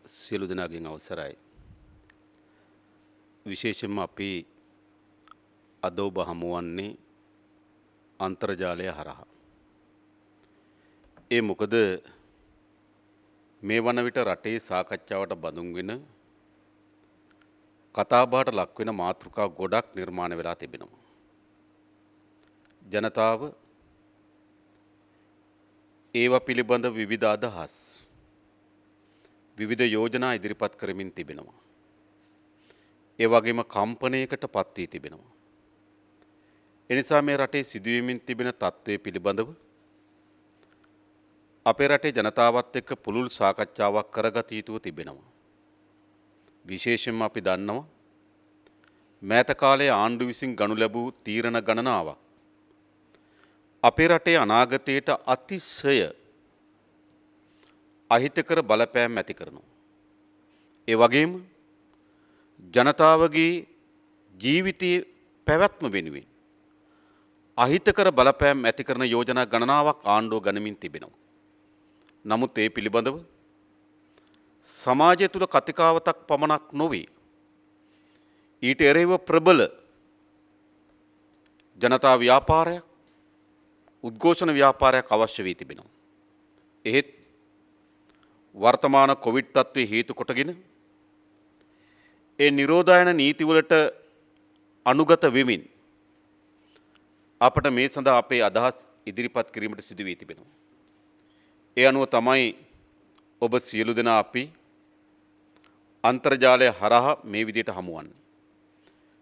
සියලු දෙනාගෙන් අවසරයි. විශේෂයෙන්ම අපි අද ඔබ හමුවන්නේ අන්තර්ජාලය හරහා. ඒ මොකද මේ වන විට රටේ සාකච්ඡාවට බඳුන් වෙන කතාබහට ලක් වෙන මාතෘකා ගොඩක් නිර්මාණය වෙලා තිබෙනවා. ජනතාව ඒවා පිළිබඳ විවිධ අදහස් විවිධ යෝජනා ඉදිරිපත් කරමින් තිබෙනවා. ඒ වගේම කම්පනයකට පත් වී තිබෙනවා. එනිසා මේ රටේ සිදුවීමින් තිබෙන තත්ත්වය පිළිබඳව අපේ රටේ ජනතාවත් එක්ක පුළුල් සාකච්ඡාවක් කරගත යුතුව තිබෙනවා. විශේෂයෙන්ම අපි දන්නවා මෑත කාලයේ ආණ්ඩු විසින් ගනු ලැබූ තීරණ ගණනාවක් අපේ රටේ අනාගතයට අතිශය අහිතකර බලපෑම් ඇති කරනවා. ඒ වගේම ජනතාවගේ ජීවිතයේ පැවැත්ම වෙනුවෙන් අහිතකර බලපෑම් ඇති කරන යෝජනා ගණනාවක් ආණ්ඩුව ගනිමින් තිබෙනවා. නමුත් ඒ පිළිබඳව සමාජය තුළ කතිකාවතක් පමණක් නොවේ. ඊට එරෙහිව ප්‍රබල ජනතා ව්‍යාපාරයක් උද්ඝෝෂණ ව්‍යාපාරයක් අවශ්‍ය වී තිබෙනවා. එහෙත් වර්තමාන කොවිඩ් තත්ත්වයේ හේතු කොටගෙන ඒ නිරෝධායන නීතිවලට අනුගත වෙමින් අපට මේ සඳහා අපේ අදහස් ඉදිරිපත් කිරීමට සිදු වී තිබෙනවා. ඒ අනුව තමයි ඔබ සියලු දෙනා අපි අන්තර්ජාලය හරහා මේ විදිහට හමුවන්නේ.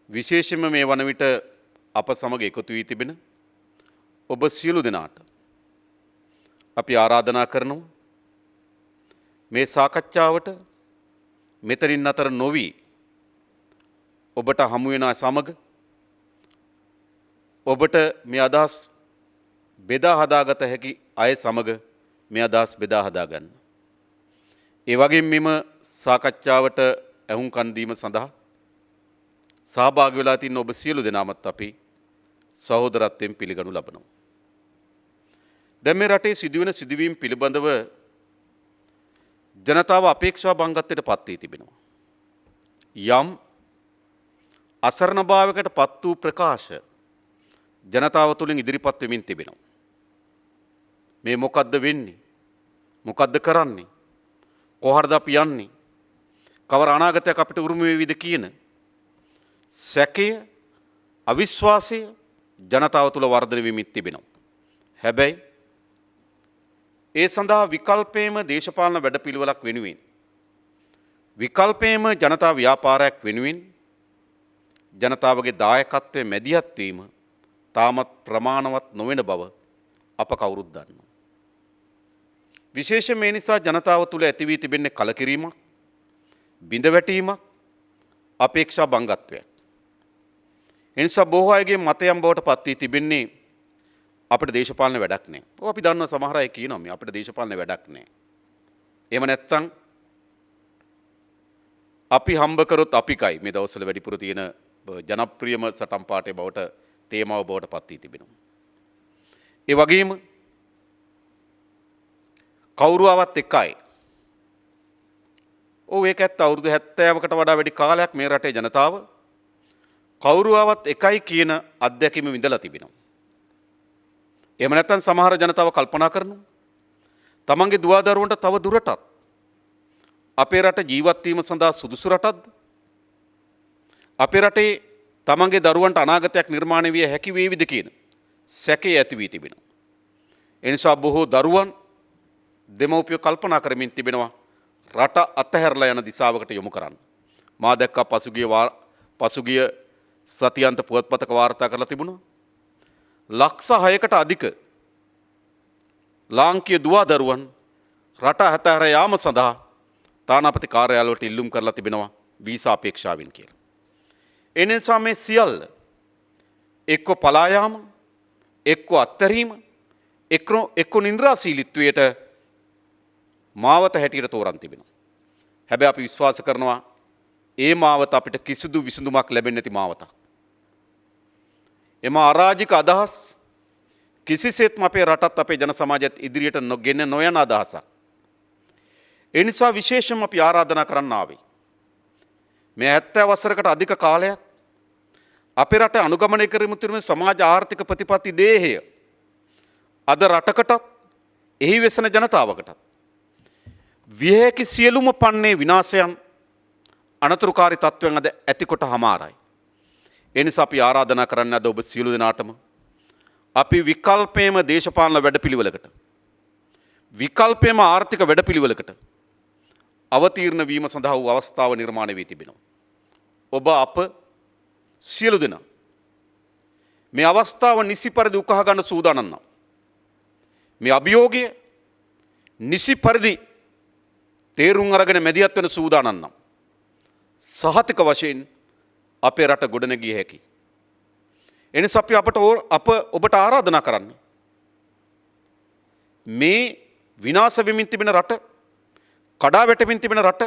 විශේෂයෙන්ම මේ වන විට අප සමග එකතු වී තිබෙන ඔබ සියලු දෙනාට අපි ආරාධනා කරනවා මේ සාකච්ඡාවට මෙතනින් අතර නොවි ඔබට හමු වෙන සමග ඔබට මේ අදහස් බෙදා හදාගත හැකි අය සමග මේ අදහස් බෙදා හදා ගන්න. ඒ වගේම මෙම සාකච්ඡාවට ඇහුම්කන් දීම සඳහා සහභාගී වෙලා තියෙන ඔබ සියලු දෙනාමත් අපි සහෝදරත්වයෙන් පිළිගනු ලබනවා. දැන් මේ රටේ සිදුවෙන සිදුවීම් පිළිබඳව ජනතාව අපේක්ෂා බංගත්වයට පත් වී තිබෙනවා. යම් අසරණභාවයකට පත් වූ ප්‍රකාශ ජනතාව තුළින් ඉදිරිපත් වෙමින් තිබෙනවා. මේ මොකද්ද වෙන්නේ? මොකද්ද කරන්නේ? කොහරද අපි යන්නේ? කවර අනාගතයක් අපිට උරුම වේවිද කියන සැකය, අවිශ්වාසය ජනතාව තුළ වර්ධනය වෙමින් තිබෙනවා. හැබැයි ඒ සඳහා විකල්පේම දේශපාලන වැඩපිළිවෙලක් වෙනුවෙන් විකල්පේම ජනතා ව්‍යාපාරයක් වෙනුවෙන් ජනතාවගේ දායකත්වයේ මැදිහත් වීම තාමත් ප්‍රමාණවත් නොවන බව අප කවුරුත් දන්නවා. විශේෂයෙන් මේ නිසා ජනතාව තුළ ඇති වී තිබෙන්නේ කලකිරීමක්, බිඳවැටීමක්, අපේක්ෂා බංගත්වයක්. එනිසා බොහෝ අයගේ මතයන් බවට පත් වී තිබෙන්නේ අපිට දේශපාලන වැඩක් නැහැ. ඔව් අපි දන්නවා සමහර අය කියනවා මේ අපිට දේශපාලන වැඩක් නැහැ. එහෙම නැත්නම් අපි හම්බ කරොත් අපි කයි මේ දවස්වල වැඩිපුර තියෙන ජනප්‍රියම සටන් පාඨය බවට තේමාව බවට පත් වී තිබෙනවා. ඒ වගේම කවුරුවවත් එකයි. ඔව් ඒක ඇත්ත අවුරුදු 70කට වඩා වැඩි කාලයක් මේ රටේ ජනතාව කවුරුවවත් එකයි කියන අත්දැකීම විඳලා තිබෙනවා. එහෙම නැත්නම් සමහර ජනතාව කල්පනා කරනවා තමන්ගේ දුවදරුවන්ට තව දුරටත් අපේ රට ජීවත් වීම සඳහා සුදුසු රටක්ද? අපේ රටේ තමන්ගේ දරුවන්ට අනාගතයක් නිර්මාණය විය හැකි වේවිද කියන සැකය ඇති වී තිබෙනවා. ඒ නිසා බොහෝ දරුවන් දෙමව්පියෝ කල්පනා කරමින් තිබෙනවා රට අතහැරලා යන දිශාවකට යොමු කරන්න. මා දැක්කා පසුගිය සතියන්ත පුවත්පතක වාර්තා කරලා තිබුණා. ලක්ෂ 6කට අධික ලාංකීය දුවදරුවන් රට අතහැර යාම සඳහා තානාපති කාර්යාලවලට ඉල්ලුම් කරලා තිබෙනවා වීසා අපේක්ෂාවෙන් කියලා. ඒ නිසා මේ සියල්ල එක්ක පලා යාම, එක්ක අත්හැරීම, එක්ක නින්ද්‍රාශීලීත්වයට මාවත හැටියට තෝරන් තිබෙනවා. හැබැයි අපි විශ්වාස කරනවා ඒ මාවත අපිට කිසිදු විසඳුමක් ලැබෙන්නේ නැති මාවතක්. එම අරාජික අදහස් කිසිසේත්ම අපේ රටත් අපේ ජන සමාජයත් ඉදිරියට ගෙන නොයන අදහසක්. ඒ නිසා විශේෂයෙන්ම අපි ආරාධනා කරන්න ආවේ. මේ 70 වසරකට අධික කාලයක් අපේ රට අනුගමනය කරමින් තිබෙන සමාජ ආර්ථික ප්‍රතිපත්ති දේහය අද රටකටත් එහි වෙසෙන ජනතාවකටත් විහෙකි සියලුම පන්නේ විනාශයන් අනතුරුකාරී තත්ත්වයන් අද ඇතිකොට හමාරයි. ඒ නිසා අපි ආරාධනා කරන්න අද ඔබ සියලු දෙනාටම අපි විකල්පේම දේශපාලන වැඩපිළිවෙලකට විකල්පේම ආර්ථික වැඩපිළිවෙලකට අවතීර්ණ වීම සඳහා වූ අවස්ථාව නිර්මාණය වී තිබෙනවා. ඔබ අප සියලු දෙනා මේ අවස්ථාව නිසි පරිදි උකහා ගන්න සූදානම් නම් මේ අභියෝගය නිසි පරිදි තේරුම් අරගෙන මැදිහත් වෙන සූදානම් නම් සහතික වශයෙන් අපේ රට ගොඩනැගිය හැකියි. එනිසා අපි අප ඔබට ආරාධනා කරන්නේ මේ විනාශ වෙමින් තිබෙන රට, කඩා වැටෙමින් තිබෙන රට,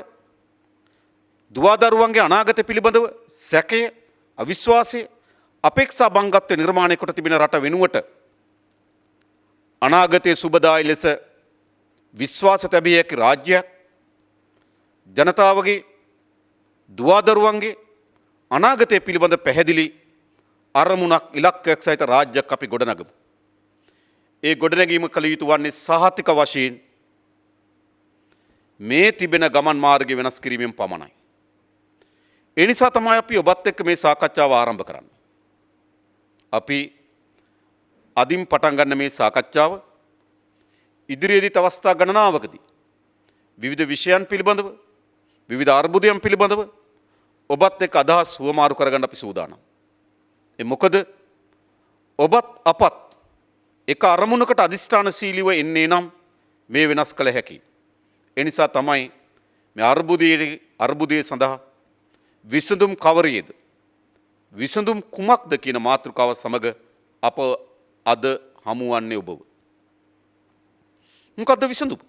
දුවදරුවන්ගේ අනාගතය පිළිබඳව සැකය, අවිශ්වාසය, අපේක්ෂා බංගත්වය නිර්මාණය කොට තිබෙන රට වෙනුවට අනාගතයේ සුබදායි ලෙස විශ්වාස තැබිය හැකි රාජ්‍යයක්, ජනතාවගේ දුවදරුවන්ගේ අනාගතය පිළිබඳ පැහැදිලි අරමුණක් ඉලක්කයක් සහිත රාජ්‍යයක් අපි ගොඩනගමු. ඒ ගොඩනැගීම කළ යුතු වන්නේ සහතික වශයෙන් මේ තිබෙන ගමන් මාර්ගය වෙනස් කිරීමෙන් පමණයි. ඒ නිසා තමයි අපි ඔබත් එක්ක මේ සාකච්ඡාව ආරම්භ කරන්නේ. අපි අදින් පටන් ගන්න මේ සාකච්ඡාව ඉදිරියේදී අවස්ථා ගණනාවකදී විවිධ විෂයන් පිළිබඳව, විවිධ අර්බුදයන් පිළිබඳව ඔබත් එක්ක අදහස් හුවමාරු කරගන්න අපි සූදානම්. ඒ මොකද ඔබත් අපත් එක අරමුණකට අධිෂ්ඨානශීලීව එන්නේ නම් මේ වෙනස් කළ හැකියි. ඒ නිසා තමයි මේ අර්බුදයේ සඳහා විසඳුම් කවරේද, විසඳුම් කුමක්ද කියන මාතෘකාව සමග අප අද හමුවන්නේ ඔබව. මොකද්ද විසඳුම?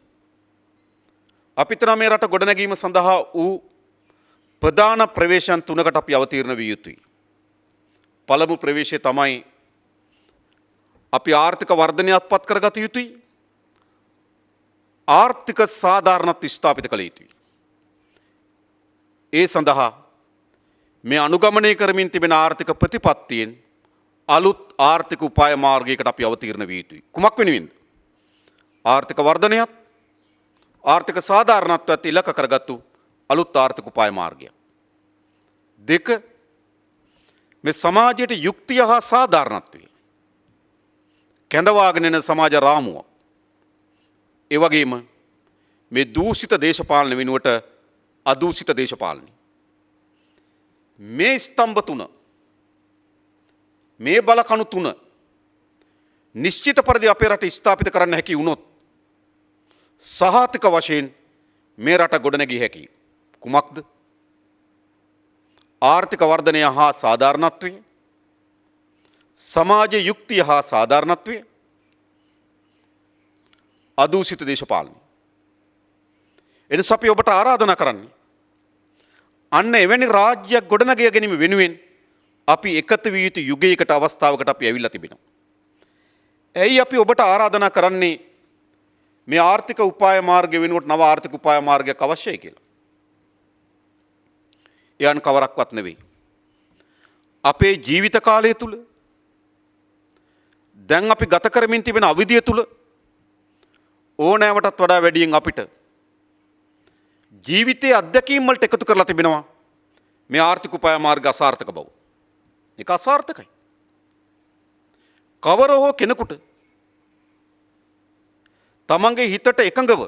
අපිට මේ රට ගොඩනැගීම සඳහා වූ ප්‍රධාන ප්‍රවේශයන් තුනකට අපි අවතීර්ණ විය යුතුයි. පළමු ප්‍රවේශය තමයි අපි ආර්ථික වර්ධනය අත්පත් කරගත යුතුයි. ආර්ථික සාධාරණත්වය ස්ථාපිත කළ යුතුයි. ඒ සඳහා මේ අනුගමනය කරමින් තිබෙන ආර්ථික ප්‍රතිපත්තියෙන් අලුත් ආර්ථික උපාය මාර්ගයකට අපි අවතීර්ණ විය යුතුයි. කුමක් වෙනුවෙන්ද? ආර්ථික වර්ධනයත් ආර්ථික සාධාරණත්වයත් ඉලක්ක කරගත්තු අලුත් ආර්ථික උපාය මාර්ගයක්. දෙක, මේ සමාජයට යුක්තිය හා සාධාරණත්වය කැඳවාගෙන එන සමාජ රාමුව. ඒ වගේම මේ දූෂිත දේශපාලන වෙනුවට අදූෂිත දේශපාලනය. මේ ස්තම්භ තුන, මේ බලකණු තුන නිශ්චිත පරිදි අපේ රට ස්ථාපිත කරන්න හැකි වුණොත් සහතික වශයෙන් මේ රට ගොඩනැගිය හැකියි. කුමක්ද? ආර්ථික වර්ධනය හා සාධාරණත්වය, සමාජ යුක්තිය හා සාධාරණත්වය, අදූෂිත දේශපාලනය. එනිසා අපි ඔබට ආරාධනා කරන්නේ අන්න එවැනි රාජ්‍යයක් ගොඩනගා ගැනීම වෙනුවෙන් අපි එකතු විය යුතු යුගයකට අවස්ථාවකට අපි ඇවිල්ලා තිබෙනවා. ඇයි අපි ඔබට ආරාධනා කරන්නේ මේ ආර්ථික උපාය මාර්ග වෙනුවට නව ආර්ථික උපාය මාර්ගයක් අවශ්‍යයි කියලා? යන් කවරක්වත් නෙවෙයි. අපේ ජීවිත කාලය තුල දැන් අපි ගත කරමින් තිබෙන අවධිය තුල ඕනෑවටත් වඩා වැඩියෙන් අපිට ජීවිතයේ අත්දැකීම් වලට එකතු කරලා තිබෙනවා මේ ආර්ථික උපාය මාර්ග අසාර්ථක බව. ඒක අසාර්ථකයි. කවර හෝ කෙනෙකුට තමන්ගේ හිතට එකඟව,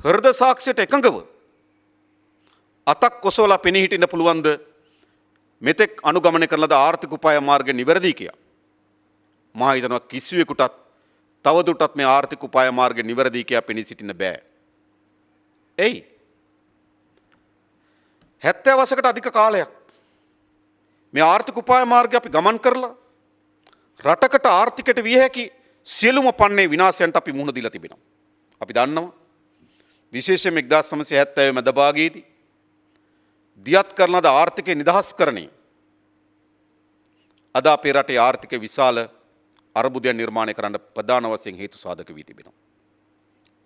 හෘද සාක්ෂියට එකඟව අතක් කොසවලා පෙනී හිටින්න පුළුවන්ද මෙතෙක් අනුගමනය කරන ලද ආර්ථික උපාය මාර්ග නිවැරදි කියා? මා හිතනවා කිසිවෙකුටත් තවදුරටත් මේ ආර්ථික උපාය මාර්ග නිවැරදි කියා පෙනී සිටින්න බෑ. එයි 70 වසරකට අධික කාලයක් මේ ආර්ථික උපාය මාර්ගය අපි ගමන් කරලා රටකට ආර්ථිකයට විය හැකි සියලුම පන්නේ විනාශයන්ට අපි මුහුණ දීලා තිබෙනවා. අපි දන්නවා විශේෂයෙන්ම 1970 මැද භාගයේදී දියත් කරන ලද ආර්ථිකය නිදහස්කරණය අද අපේ රටේ ආර්ථිකය විශාල අර්බුදයන් නිර්මාණය කරන්න ප්‍රධාන වශයෙන් හේතු සාධක වී තිබෙනවා.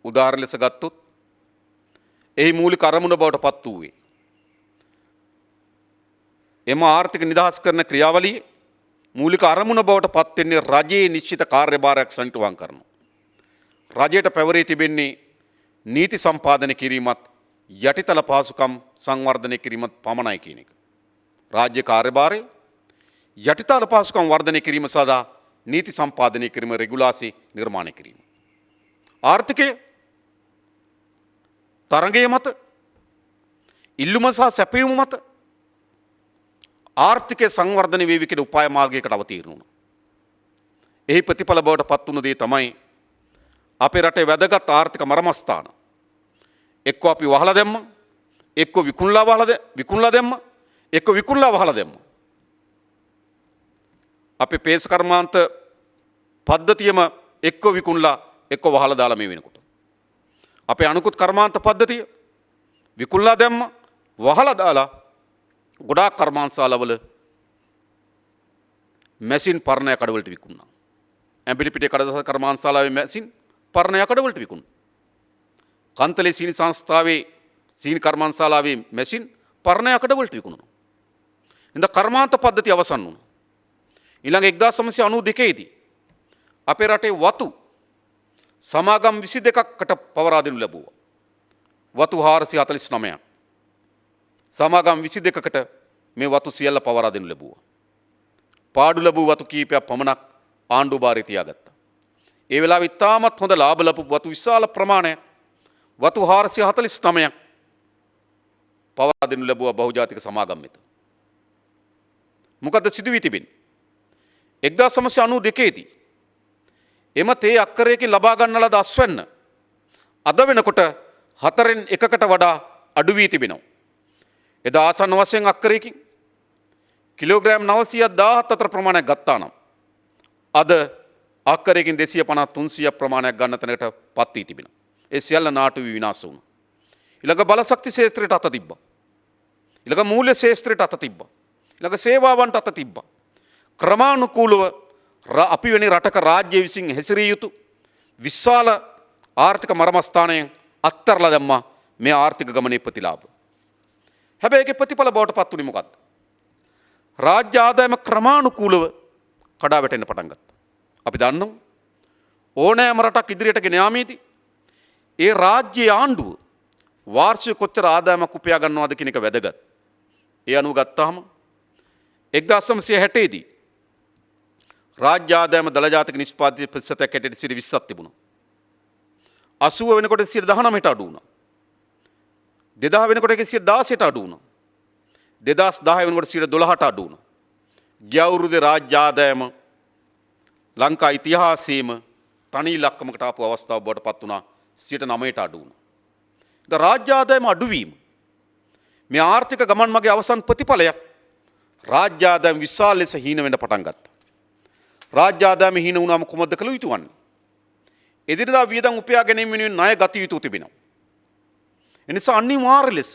උදාහරණ ලෙස ගත්තොත් එහි මූලික අරමුණ බවට පත් වූයේ. එම ආර්ථික නිදහස් කරන ක්‍රියාවලියේ මූලික අරමුණ බවට පත් වෙන්නේ රජයේ නිශ්චිත කාර්යභාරයක් සනිටුවම් කරනවා. රජයට පැවරී තිබෙන්නේ නීති සම්පාදනය කිරීමත් යටිතල පහසුකම් සංවර්ධනය කිරීමත් පමණයි කියන එක. රාජ්‍ය කාර්යභාරය යටිතල පහසුකම් වර්ධනය කිරීම සඳහා නීති සම්පාදනය කිරීම රෙගුලාසි නිර්මාණය කිරීම. ආර්ථිකය තරඟය මත ඉල්ලුම සහ සැපයීම මත ආර්ථිකය සංවර්ධනය වේවි කියන උපාය මාර්ගයකට අවතීර්ණ වුණා. එහි ප්‍රතිඵල බවට පත් වුණ දේ තමයි අපේ රටේ වැදගත් ආර්ථික මර්මස්ථාන එක්ක අපි වහලා දැම්ම, එක්ක විකුණලා දැම්ම, එක්ක විකුණලා වහලා දැම්ම. අපේ පේස් කර්මාන්ත පද්ධතියම එක්ක විකුණලා එක්ක වහලා දාලා මේ වෙනකොට. අපේ අනුකුත් කර්මාන්ත පද්ධතිය විකුණලා දැම්ම, වහලා දාලා ගොඩාක් කර්මාන්තශාලාවල මැෂින් පරණ යකඩවලට විකුණා. ඇඹිලිපිටිය කඩදාසි කර්මාන්තශාලාවේ මැෂින් පරණ යකඩවලට විකුණා. කන්තලේ සීනි සංස්ථාවේ සීනි කර්මාන්තශාලාවේ මැෂින් පරණ යකඩවලට විකුණුණා. ඉතින් කර්මාන්ත පද්ධතිය අවසන් වුණා. ඊළඟ 1992 දී අපේ රටේ වතු සමාගම් 22කට පවරා දෙනු ලැබුවා. වතු 449ක්. සමාගම් 22කට මේ වතු සියල්ල පවරා දෙනු ලැබුවා. පාඩු ලැබූ වතු කීපයක් පමණක් ආණ්ඩුව භාරේ තියාගත්තා. ඒ වෙලාවේ ඉතාමත් හොඳ ලාභ ලැබපු වතු විශාල ප්‍රමාණයක් වතු 449ක් පවරා දෙනු ලැබුවා බහුජාතික සමාගම් වෙත. මොකද සිදු වී තිබෙන්නේ? 1992 දී එම තේ අක්කරයකින් ලබා ගන්න ලද අස්වැන්න අද වෙනකොට 4න් 1කට වඩා අඩු වී තිබෙනවා. එදා ආසන්න වශයෙන් අක්කරයකින් කිලෝග්‍රෑම් 917 අතර ප්‍රමාණයක් ගත්තා නම් අද අක්කරයකින් 250 300 ප්‍රමාණයක් ගන්න තැනකට පත් වී තිබෙනවා. ඒ සියල්ල නාටු වී විනාශ වුණා. ඊළඟ බලශක්ති ශේත්‍රයට අත තිබ්බා. ඊළඟ මූල්‍ය ශේත්‍රයට අත තිබ්බා. ඊළඟ සේවාවන්ට අත තිබ්බා. ක්‍රමානුකූලව අපි වෙන රටක රාජ්‍ය විසින් හැසිරිය යුතු විශාල ආර්ථික මර්මස්ථානයෙන් අත්තරලා දැම්මා මේ ආර්ථික ගමනේ ප්‍රතිලාභ. හැබැයි ඒකේ ප්‍රතිඵල බවට පත් වුණේ මොකක්ද? රාජ්‍ය ආදායම ක්‍රමානුකූලව කඩා වැටෙන්න පටන් ගත්තා. අපි දන්නවා ඕනෑම රටක් ඉදිරියට ගෙන යාමේදී ඒ රාජ්‍ය ආණ්ඩුව වාර්ෂික කොච්චර ආදායමක් උපයා ගන්නවද කියන එක වැදගත්. ඒ අනුව ගත්තාම 1960 දී රාජ්‍ය ආදායම දළ ජාතික නිෂ්පාදනයේ ප්‍රතිශතයක් හැටියට 20ක් තිබුණා. 80 වෙනකොට 19ට අඩු වුණා. 2000 වෙනකොට 16ට අඩු වුණා. 2010 වෙනකොට 12ට අඩු වුණා. ගිය අවුරුද්දේ රාජ්‍ය ආදායම ලංකා ඉතිහාසයේම තනි ඉලක්කමකට ආපු අවස්ථාවක් බවට පත් වුණා. 9ට අඩු වුණා. දැන් රාජ්‍ය ආදායම අඩුවීම මේ ආර්ථික ගමන් මගේ අවසන් ප්‍රතිඵලයක්. රාජ්‍ය ආදායම විශාල ලෙස හීන වෙන්න පටන් ගත්තා. රාජ්‍ය ආදායම හීන වුණාම කුමක්ද කළ යුතු වන්නේ? එදිනෙදා වියදම් උපයා ගැනීම වෙනුවෙන් ණය ගත යුතු තිබෙනවා. එනිසා අනිවාර්ය ලෙස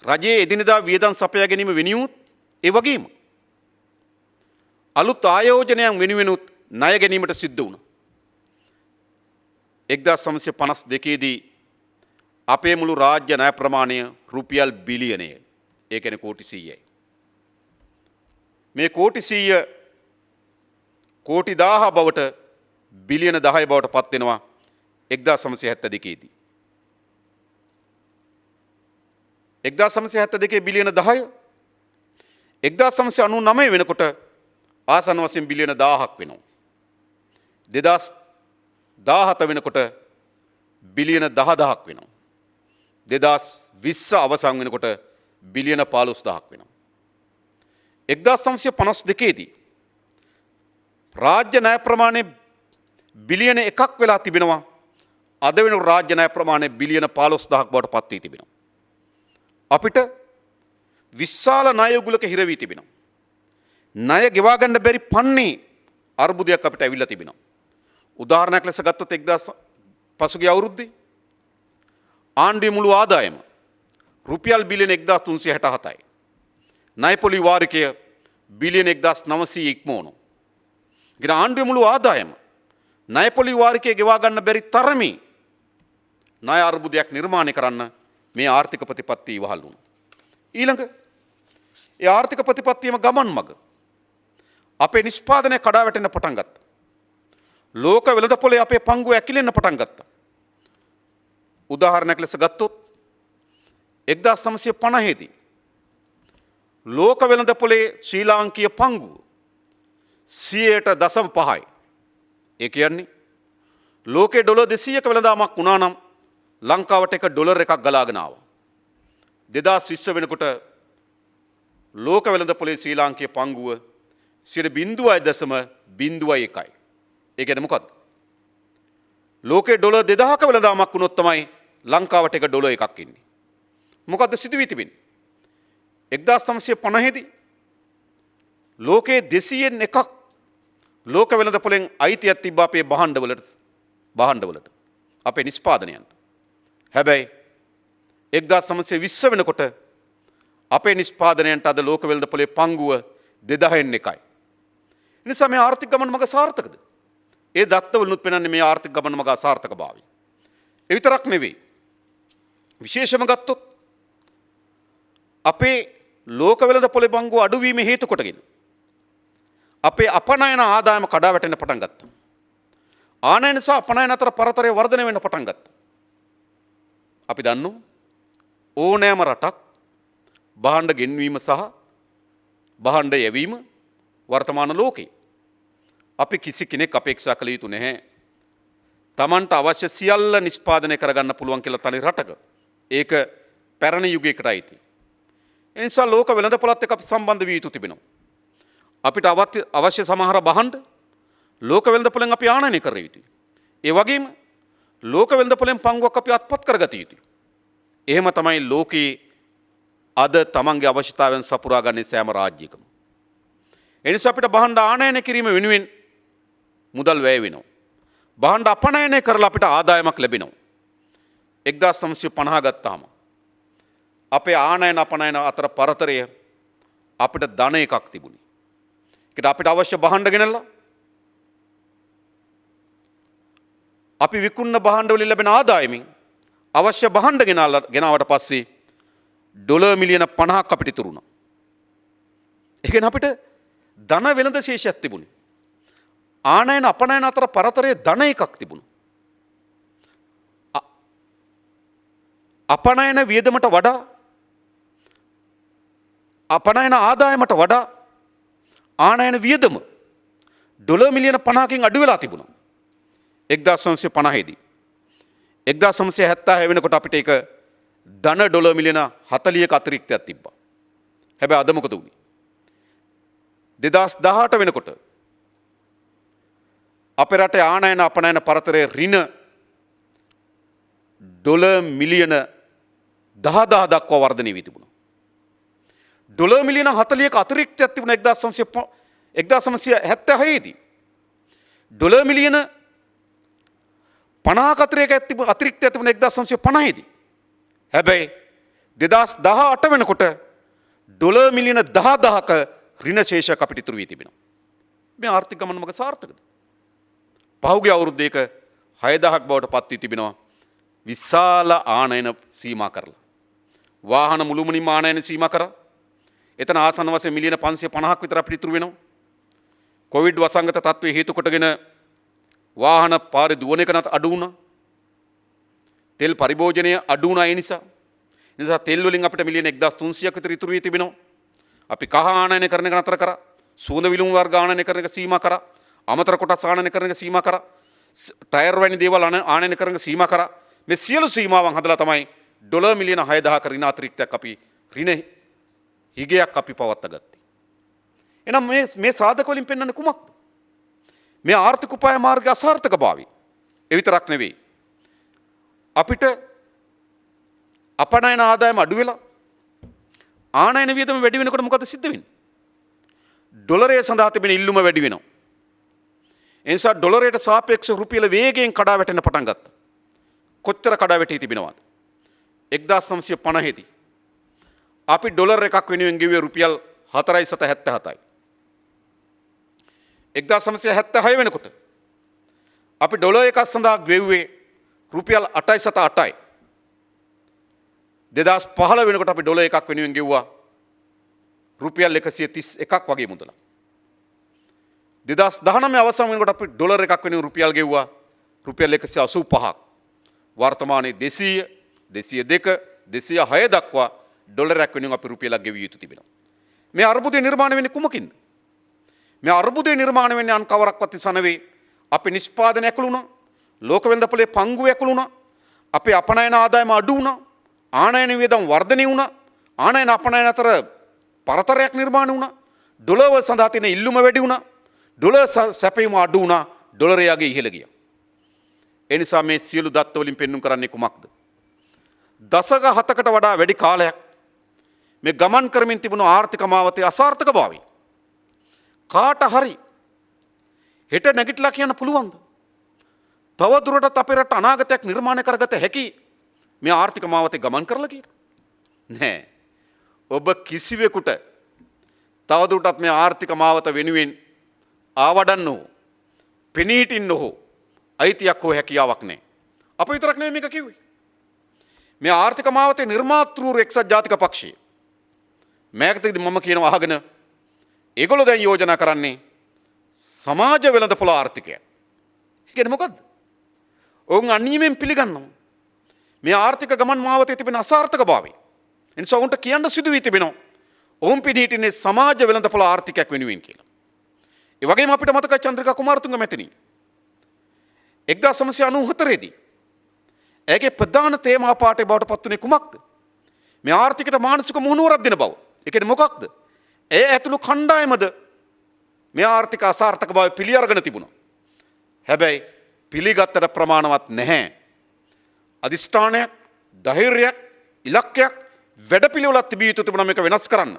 රජයේ එදිනෙදා වියදම් සපයා ගැනීම වෙනුවෙන් ඒ වගේම අලුත් ආයෝජනයන් වෙනුවෙනුත් ණය ගැනීමට සිද්ධ වුණා. 1952 දී අපේ මුළු රාජ්‍ය ණය ප්‍රමාණය රුපියල් බිලියනය. ඒ කියන්නේ කෝටි 100යි. මේ කෝටි 100 කෝටි 1000 බවට බිලියන 10 බවට පත් වෙනවා 1972 දී. 1972 බිලියන 10 1999 වෙනකොට ආසන්න වශයෙන් බිලියන 1000ක් වෙනවා. 2017 වෙනකොට බිලියන 10000ක් වෙනවා. 2020 අවසන් වෙනකොට බිලියන 15000ක් වෙනවා. 1952 දී රාජ්‍ය ණය ප්‍රමාණය බිලියන 1ක් වෙලා තිබෙනවා. අද වෙනකොට රාජ්‍ය ණය ප්‍රමාණය බිලියන 15000ක් බවට පත් වී තිබෙනවා. අපිට විශාල ණය උගුලක හිර වී තිබෙනවා. ණය ගෙවා ගන්න බැරි පන්නේ අර්බුදයක් අපිට ඇවිල්ලා තිබෙනවා. උදාහරණයක් ලෙස ගත්තොත් පසුගිය අවුරුද්දේ ආණ්ඩුවේ මුළු ආදායම රුපියල් බිලියන 1367යි. ණය පොලි වාරිකය බිලියන 1900 ඉක්මවනවා. ගින ආණ්ඩුවේ මුළු ආදායම ණය පොලි වාරිකය ගෙවා ගන්න බැරි තරමේ ණය අර්බුදයක් නිර්මාණය කරන්න මේ ආර්ථික ප්‍රතිපත්ති ඉවහල් වුණා. ඊළඟ ඒ ආර්ථික ප්‍රතිපත්තියම ගමන් මග අපේ නිෂ්පාදනය කඩා වැටෙන්න පටන් ගත්තා. ලෝක වෙළඳපොලේ අපේ පංගුව ඇකිලෙන්න පටන් ගත්තා. උදාහරණයක් ලෙස ගත්තොත් 1950 දී ලෝක වෙළඳපොලේ ශ්‍රී ලාංකීය පංගුව 100.5යි. ඒ කියන්නේ ලෝකේ ඩොලර් 200ක වෙළඳාමක් වුණා නම් ලංකාවට එක ඩොලර් එකක් ගලාගෙන ආවා. 2020 වෙනකොට ලෝක වෙළඳපොලේ ශ්‍රී ලාංකීය පංගුව 0.01යි. ඒ කියන්නේ මොකද්ද? ලෝකේ ඩොලර් 2000ක වෙළඳාමක් වුණොත් තමයි ලංකාවට එක ඩොලර් එකක් ඉන්නේ. මොකද්ද සිදු වී තිබෙන්නේ? 1950 දී ලෝකේ 200න් එකක් ලෝක වෙළඳපොලෙන් අයිතියක් තිබ්බ අපේ භාණ්ඩවලට අපේ නිෂ්පාදනයන්ට. හැබැයි 1920 වෙනකොට අපේ නිෂ්පාදනයන්ට අද ලෝක වෙළඳපොලේ පංගුව 2000න් එකයි. නිසා මේ ආර්ථික ගමන මග සාර්ථකද? ඒ දත්තවලුත් පෙන්වන්නේ මේ ආර්ථික ගමන මග අසාර්ථකභාවය. ඒ විතරක් නෙවෙයි. විශේෂම ගත්තොත් අපේ ලෝක වෙළඳපොලේ පංගුව අඩුවීම හේතු කොටගෙන අපේ අපනයන ආදායම කඩා වැටෙන්න පටන් ගත්තා. ආනයන සහ අපනයන අතර පරතරය වර්ධනය වෙන්න පටන් ගත්තා. අපි දන්නවා ඕනෑම රටක් භාණ්ඩ ගෙන්වීම සහ භාණ්ඩ යැවීම වර්තමාන ලෝකේ අපි කිසි කෙනෙක් අපේක්ෂා කළ යුතු නැහැ. Tamanට අවශ්‍ය සියල්ල නිෂ්පාදනය කරගන්න පුළුවන් කියලා තනි රටක. ඒක පැරණි යුගයකට අයිති. ඒ නිසා ලෝක වෙළඳපොළත් එක්ක අපි සම්බන්ධ විය යුතු තිබෙනවා. අපිට අවශ්‍ය සමහර භාණ්ඩ ලෝක වෙළඳපොළෙන් අපි ආනයනය කර යුතුයි. ඒ වගේම ලෝක වෙළඳපොළෙන් පංගුවක් අපි අත්පත් කරගත යුතුයි. එහෙම තමයි ලෝකයේ අද තමන්ගේ අවශ්‍යතාවයන් සපුරා ගන්නේ සෑම රාජ්‍යයකම. ඒ නිසා අපිට භාණ්ඩ ආනයනය කිරීම වෙනුවෙන් මුදල් වැය වෙනවා. භාණ්ඩ අපනයනය කරලා අපිට ආදායමක් ලැබෙනවා. 1950 ගත්තාම අපේ ආනයන අපනයන අතර පරතරය අපිට ධන එකක් තිබුණේ. ඒකට අපිට අවශ්‍ය භාණ්ඩ ගෙනල්ලා අපි විකුණන භාණ්ඩ වලින් ලැබෙන ආදායමින් අවශ්‍ය භාණ්ඩ ගෙනාවට පස්සේ ඩොලර් මිලියන 50ක් අපිට ඉතුරු වුණා. ඒ කියන්නේ අපිට ධන වෙළඳ ශේෂයක් තිබුණේ. ආනයන අපනයන අතර පරතරයේ ධන එකක් තිබුණා. අපනයන වියදමට වඩා අපනයන ආදායමට වඩා ආනයන වියදම ඩොලර් මිලියන 50කින් අඩු වෙලා තිබුණා 1950 දී. 1970 වෙනකොට අපිට ඒක ධන ඩොලර් මිලියන 40ක අතිරික්තයක් තිබ්බා. හැබැයි අද මොකද වුනේ? 2018 වෙනකොට අපේ රටේ ආනයන අපනයන පරතරයේ ඍණ ඩොලර් මිලියන 10000 දක්වා වර්ධනය වී තිබුණා. ඩොලර් මිලියන 40ක අතිරික්තයක් තිබුණා 1976 දී. ඩොලර් මිලියන 50ක අතිරික්තයක් තිබුණා 1950 දී. හැබැයි 2018 වෙනකොට ඩොලර් මිලියන 10000ක ඍණ ශේෂයක් අපිට ඉතුරු වී තිබෙනවා. මේ ආර්ථික ගමන මග සාර්ථකද? පහුගිය අවුරුද්දේක 6000ක් බවට පත් වී තිබෙනවා විශාල ආනයන සීමා කරලා. වාහන මුළුමනින්ම ආනයන සීමා කරා. එතන ආසන්න වශයෙන් මිලියන 550ක් විතර අපිට ඉතුරු වෙනවා. කොවිඩ් වසංගත තත්ත්වයේ හේතු කොටගෙන වාහන පාරේ දුවන එක නත් අඩු වුණා. තෙල් පරිභෝජනය අඩු වුණා ඒ නිසා. ඒ නිසා තෙල් වලින් අපිට මිලියන 1300ක් විතර ඉතුරු වී තිබෙනවා. අපි කහ ආනයන කරන එක නතර කරා. සුවඳ විලවුන් වර්ග ආනයන කරන එක සීමා කරා. අමතර කොටස් ආනයන කරන එක සීමා කරා. ටයර් වැනි දේවල් ආනයන කරන එක සීමා කරා. මේ සියලු සීමාවන් හදලා තමයි ඩොලර් මිලියන 6000ක ඍණ අතිරික්තයක් අපි ඍණ හිගයක් අපි පවත්වා ගත්තේ. එහෙනම් මේ සාධක වලින් පෙන්වන්නේ කුමක්ද? මේ ආර්ථික උපාය මාර්ග අසාර්ථකභාවය. ඒ විතරක් නෙවෙයි. අපිට අපනයන ආදායම අඩු වෙලා ආනයන වියදම වැඩි වෙනකොට මොකද සිද්ධ වෙන්නේ? ඩොලරය සඳහා තිබෙන ඉල්ලුම වැඩි වෙනවා. ඒ නිසා ඩොලරයට සාපේක්ෂව රුපියල වේගයෙන් කඩා වැටෙන්න පටන් ගත්තා. කොච්චර කඩා වැටී තිබෙනවද? 1950 දී අපි ඩොලර් එකක් වෙනුවෙන් ගෙවුවේ රුපියල් 4.77යි. 1976 වෙනකොට අපි ඩොලර් එකක් සඳහා ගෙවුවේ රුපියල් 8.8යි. 2015 වෙනකොට අපි ඩොලර් එකක් වෙනුවෙන් ගෙව්වා රුපියල් 131ක් වගේ මුදලක්. 2019 අවසන් වෙනකොට අපි ඩොලර් එකක් වෙනුවෙන් රුපියල් ගෙව්වා රුපියල් 185ක්. වර්තමානයේ 200, 202, 206 දක්වා ඩොලරයක් වෙනුවෙන් අපි රුපියලක් ගෙවිය යුතු තිබෙනවා. මේ අර්බුදය නිර්මාණය වෙන්නේ කුමකින්ද? මේ අර්බුදය නිර්මාණය වෙන්නේ අන් කවරක්වත් ඉසනවේ අපි නිෂ්පාදනය ඇකුළුණා, ලෝක වෙළඳපොලේ පංගුව ඇකුළුණා, අපේ අපනයන ආදායම අඩු වුණා, ආනයන වියදම් වර්ධනය වුණා, ආනයන අපනයන අතර පරතරයක් නිර්මාණය වුණා, ඩොලර් සඳහා තියෙන ඉල්ලුම වැඩි වුණා, ඩොලර් සැපයීම අඩු වුණා, ඩොලරය යගේ ඉහළ ගියා. ඒ නිසා මේ සියලු දත්ත වලින් පෙන්වුම් කරන්නේ කුමක්ද? දශක 7කට වඩා වැඩි කාලයක් මේ ගමන් කරමින් තිබුණු ආර්ථික මාවතේ අසාර්ථක භාවය කාට හරි හෙට නැගිටලා කියන්න පුළුවන්ද? තව දුරටත් අපේ රට අනාගතයක් නිර්මාණය කරගත හැකි මේ ආර්ථික මාවතේ ගමන් කරලා කියලා? නෑ. ඔබ කිසිවෙකුට තව දුරටත් මේ ආර්ථික මාවත වෙනුවෙන් ආවඩන්න හෝ පෙනීටින්න හෝ අයිතියක් හෝ හැකියාවක් නෑ. අප විතරක් නෙමෙයි මේක කිව්වේ. මේ ආර්ථික මාවතේ නිර්මාතෘ එක්සත් ජාතික පක්ෂය මේකදී මම කියනවා අහගෙන ඒගොල්ලෝ දැන් යෝජනා කරන්නේ සමාජ වෙළඳපොළ ආර්ථිකය. ඒ කියන්නේ මොකද්ද? ඔවුන් අනියමෙන් පිළිගන්නවා මේ ආර්ථික ගමන් මාවතේ තිබෙන අසාර්ථකභාවය. එනිසා උන්ට කියන්න සිදු වී තිබෙනවා ඔවුන් පිළිහිටින්නේ සමාජ වෙළඳපොළ ආර්ථිකයක් වෙනුවෙන් කියලා. ඒ වගේම අපිට මතකයි චන්ද්‍රිකා කුමාරතුංග මැතිණිය 1994 දී ඇගේ ප්‍රධාන තේමා පාඨය බවට පත් වුණේ කුමක්ද? මේ ආර්ථිකයට මානසික මුහුණුවරක් දෙන බව. ඒ කියන්නේ මොකක්ද? ඒ ඇතුළු කණ්ඩායමද මේ ආර්ථික අසාර්ථක බව පිළි අරගෙන තිබුණා. හැබැයි පිළිගත්තට ප්‍රමාණවත් නැහැ. අදිෂ්ඨානයක්, ධෛර්යයක්, ඉලක්කයක්, වැඩපිළිවෙලක් තිබිය යුතු තිබුණා මේක වෙනස් කරන්න.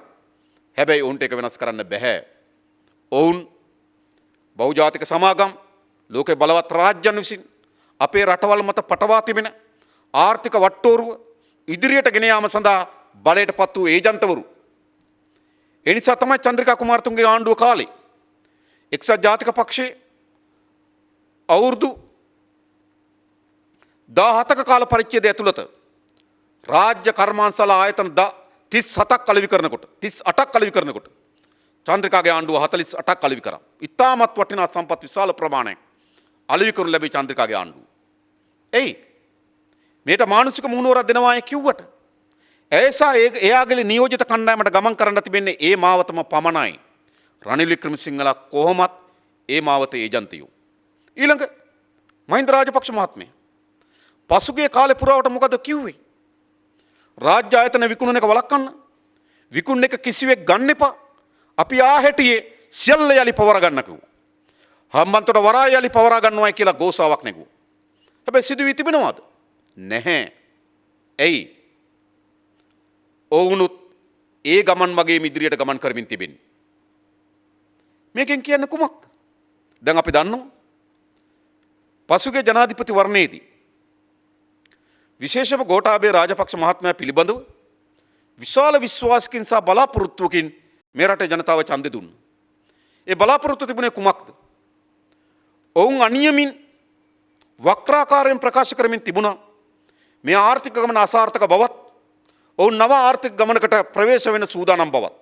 හැබැයි ඔවුන්ට ඒක වෙනස් කරන්න බැහැ. ඔවුන් බහුජාතික සමාගම්, ලෝකේ බලවත් රාජ්‍යයන් විසින් අපේ රටවල් මත පටවා තිබෙන ආර්ථික වට්ටෝරුව ඉදිරියට ගෙන යාම සඳහා බලයට පත් වූ ඒජන්තවරු. ඒ නිසා තමයි චන්ද්‍රිකා කුමාරතුංගගේ ආණ්ඩුව කාලේ එක්සත් ජාතික පක්ෂයේ අවුරුදු 17ක කාල පරිච්ඡේදය ඇතුළත රාජ්‍ය කර්මාන්තශාලා ආයතන 37ක් අලෙවි කරනකොට 38ක් අලෙවි කරනකොට චන්ද්‍රිකාගේ ආණ්ඩුව 48ක් අලෙවි කරා. ඉතාමත් වටිනා සම්පත් විශාල ප්‍රමාණයක් අලෙවි කරනු ලැබී චන්ද්‍රිකාගේ ආණ්ඩුව. එයි මේට මානසික මුහුණුවරක් දෙනවා කිව්වට ඒසා එයාගේ නියෝජිත කණ්ඩායමට ගමන් කරන්න තිබෙන්නේ ඒ මාවතම පමණයි. රනිල් වික්‍රමසිංහලා කොහොමත් ඒ මාවතේ ඒජන්තයෝ. ඊළඟ මහින්ද රාජපක්ෂ මහත්මයා පසුගිය කාලේ පුරාවට මොකද කිව්වේ? රාජ්‍ය ආයතන විකුණන එක වළක්වන්න. විකුණන එක කිසිවෙක් ගන්න එපා. අපි ආහෙටියේ සියල්ල යලි පවර ගන්න කිව්වා. හම්බන්තොට වරාය යලි පවරා ගන්නවායි කියලා ගෝසාවක් නැගුවා. හැබැයි සිදු වී තිබෙනවද? නැහැ. ඇයි? ඔවුනුත් ඒ ගමන් මගේ ඉදිරියට ගමන් කරමින් තිබෙන්නේ. මේකෙන් කියන්නේ කුමක්ද? දැන් අපි දන්නවා පසුගිය ජනාධිපති වර්ණයේදී විශේෂම ගෝඨාභය රාජපක්ෂ මහත්මයා පිළිබඳව විශාල විශ්වාසකින් සහ බලාපොරොත්තුවකින් මේ රටේ ජනතාව ඡන්දෙ දුන්නා. ඒ බලාපොරොත්තු තිබුණේ කුමක්ද? ඔවුන් අනියමින් වක්‍රාකාරයෙන් ප්‍රකාශ කරමින් තිබුණා මේ ආර්ථික ගමන අසාර්ථක බවත් ඔවුන් නව ආර්ථික ගමනකට ප්‍රවේශ වෙන සූදානම් බවත්.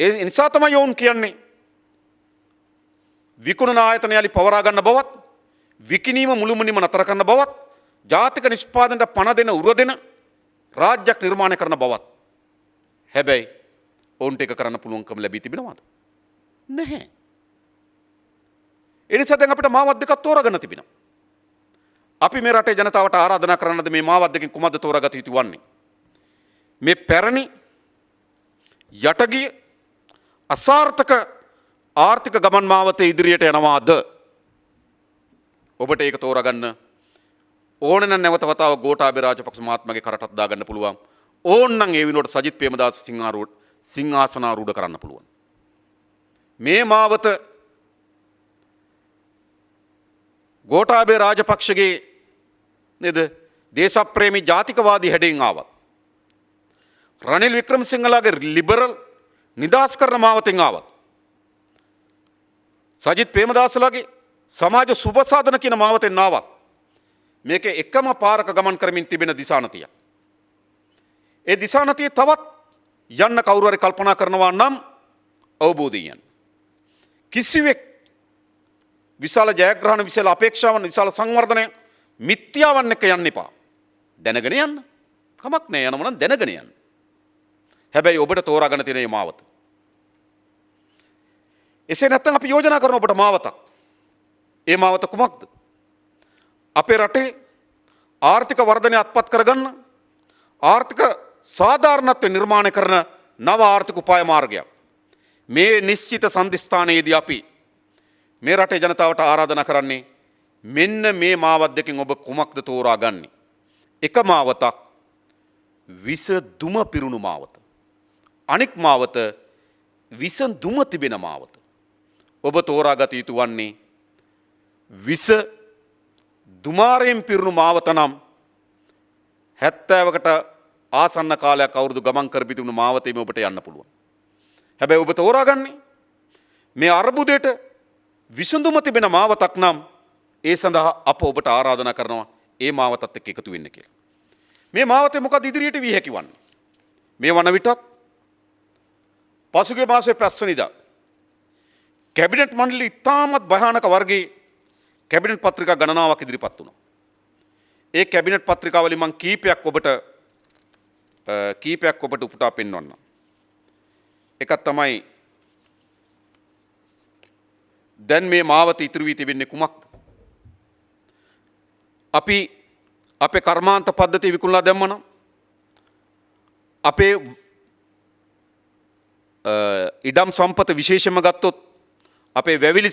ඒ නිසා තමයි ඔවුන් කියන්නේ විකුණන ආයතන යලි පවරා ගන්න බවත්, විකිණීම මුළුමනින්ම නතර කරන බවත්, ජාතික නිෂ්පාදනයට පණ දෙන උර දෙන රාජ්‍යයක් නිර්මාණය කරන බවත්. හැබැයි ඔවුන්ට ඒක කරන්න පුළුවන්කම ලැබී තිබෙනවද? නැහැ. ඒ නිසා දැන් අපිට මාවත් දෙකක් තෝරාගන්න තිබෙනවා. අපි මේ රටේ ජනතාවට ආරාධනා කරන්නද මේ මාවත් දෙකෙන් කුමක්ද තෝරාගත යුතු වන්නේ? මේ පැරණි යටගිය අසාර්ථක ආර්ථික ගමන් මාවතේ ඉදිරියට යනවාද? ඔබට ඒක තෝරාගන්න ඕන නම් නැවත වතාවක් ගෝඨාභය රාජපක්ෂ මහත්මයාගේ කරටත් දාගන්න පුළුවන්. ඕන නම් ඒ විනෝඩ සජිත් ප්‍රේමදාස සිංහාසනාරූඪ කරන්න පුළුවන්. මේ මාවත ගෝඨාභය රාජපක්ෂගේ නේද දේශප්‍රේමී ජාතිකවාදී හැඩයෙන් ආවත් රනිල් වික්‍රමසිංහලාගේ ලිබරල් නිදහස් කරන මාවතෙන් ආවත් සජිත් ප්‍රේමදාසලාගේ සමාජ සුබ සාධන කියන මාවතෙන් ආවත් මේකේ එකම පාරක ගමන් කරමින් තිබෙන දිසානතිය. ඒ දිසානතිය තවත් යන්න කවුරු හරි කල්පනා කරනවා නම් අවබෝධයෙන් කිසිවෙක් විශාල ජයග්‍රහණ විශාල අපේක්ෂාවන් විශාල සංවර්ධනය මිත්‍යාවන් එක්ක යන්න එපා. දැනගෙන යන්න. කමක් නෑ යනවා නම් දැනගෙන යන්න. හැබැයි ඔබට තෝරාගෙන තියෙන මේ මාවත. එසේ නැත්නම් අපි යෝජනා කරන ඔබට මාවතක්. ඒ මාවත කුමක්ද? අපේ රටේ ආර්ථික වර්ධනය අත්පත් කරගන්න ආර්ථික සාධාරණත්වය නිර්මාණය කරන නව ආර්ථික උපාය මාර්ගයක්. මේ නිශ්චිත සන්ධිස්ථානයේදී අපි මේ රටේ ජනතාවට ආරාධනා කරන්නේ මෙන්න මේ මාවත් දෙකෙන් ඔබ කුමක්ද තෝරා ගන්නේ. එක මාවතක් විස දුම පිරුණු මාවත. අනික් මාවත විස දුම තිබෙන මාවත. ඔබ තෝරාගත යුතු වන්නේ විස දුමාරයෙන් පිරුණු මාවත නම් 70කට ආසන්න කාලයක් අවුරුදු ගමන් කර පිටිමුණු මාවතේම ඔබට යන්න පුළුවන්. හැබැයි ඔබ තෝරාගන්නේ මේ අර්බුදයට විසඳුම තිබෙන මාවතක් නම් ඒ සඳහා අප ඔබට ආරාධනා කරනවා ඒ මාවතත් එක්ක එකතු වෙන්න කියලා. මේ මාවතේ මොකද ඉදිරියට වී හැකි වන්නේ? මේ වන විටත් පසුගිය මාසයේ 5 වෙනිදා කැබිනට් මණ්ඩලය ඉතාමත් භයානක වර්ගයේ කැබිනට් පත්‍රිකා ගණනාවක් ඉදිරිපත් වුණා. ඒ කැබිනට් පත්‍රිකාවලින් මම කීපයක් ඔබට උපුටා පෙන්වන්නම්. එකක් තමයි දැන් මේ මාවත ඉතුරු වී තිබෙන්නේ කුමක්ද? අපි අපේ කර්මාන්ත පද්ධතිය විකුණලා දැම්මනම් අපේ ඉඩම් සම්පත විශේෂයෙන්ම ගත්තොත් අපේ වැවිලි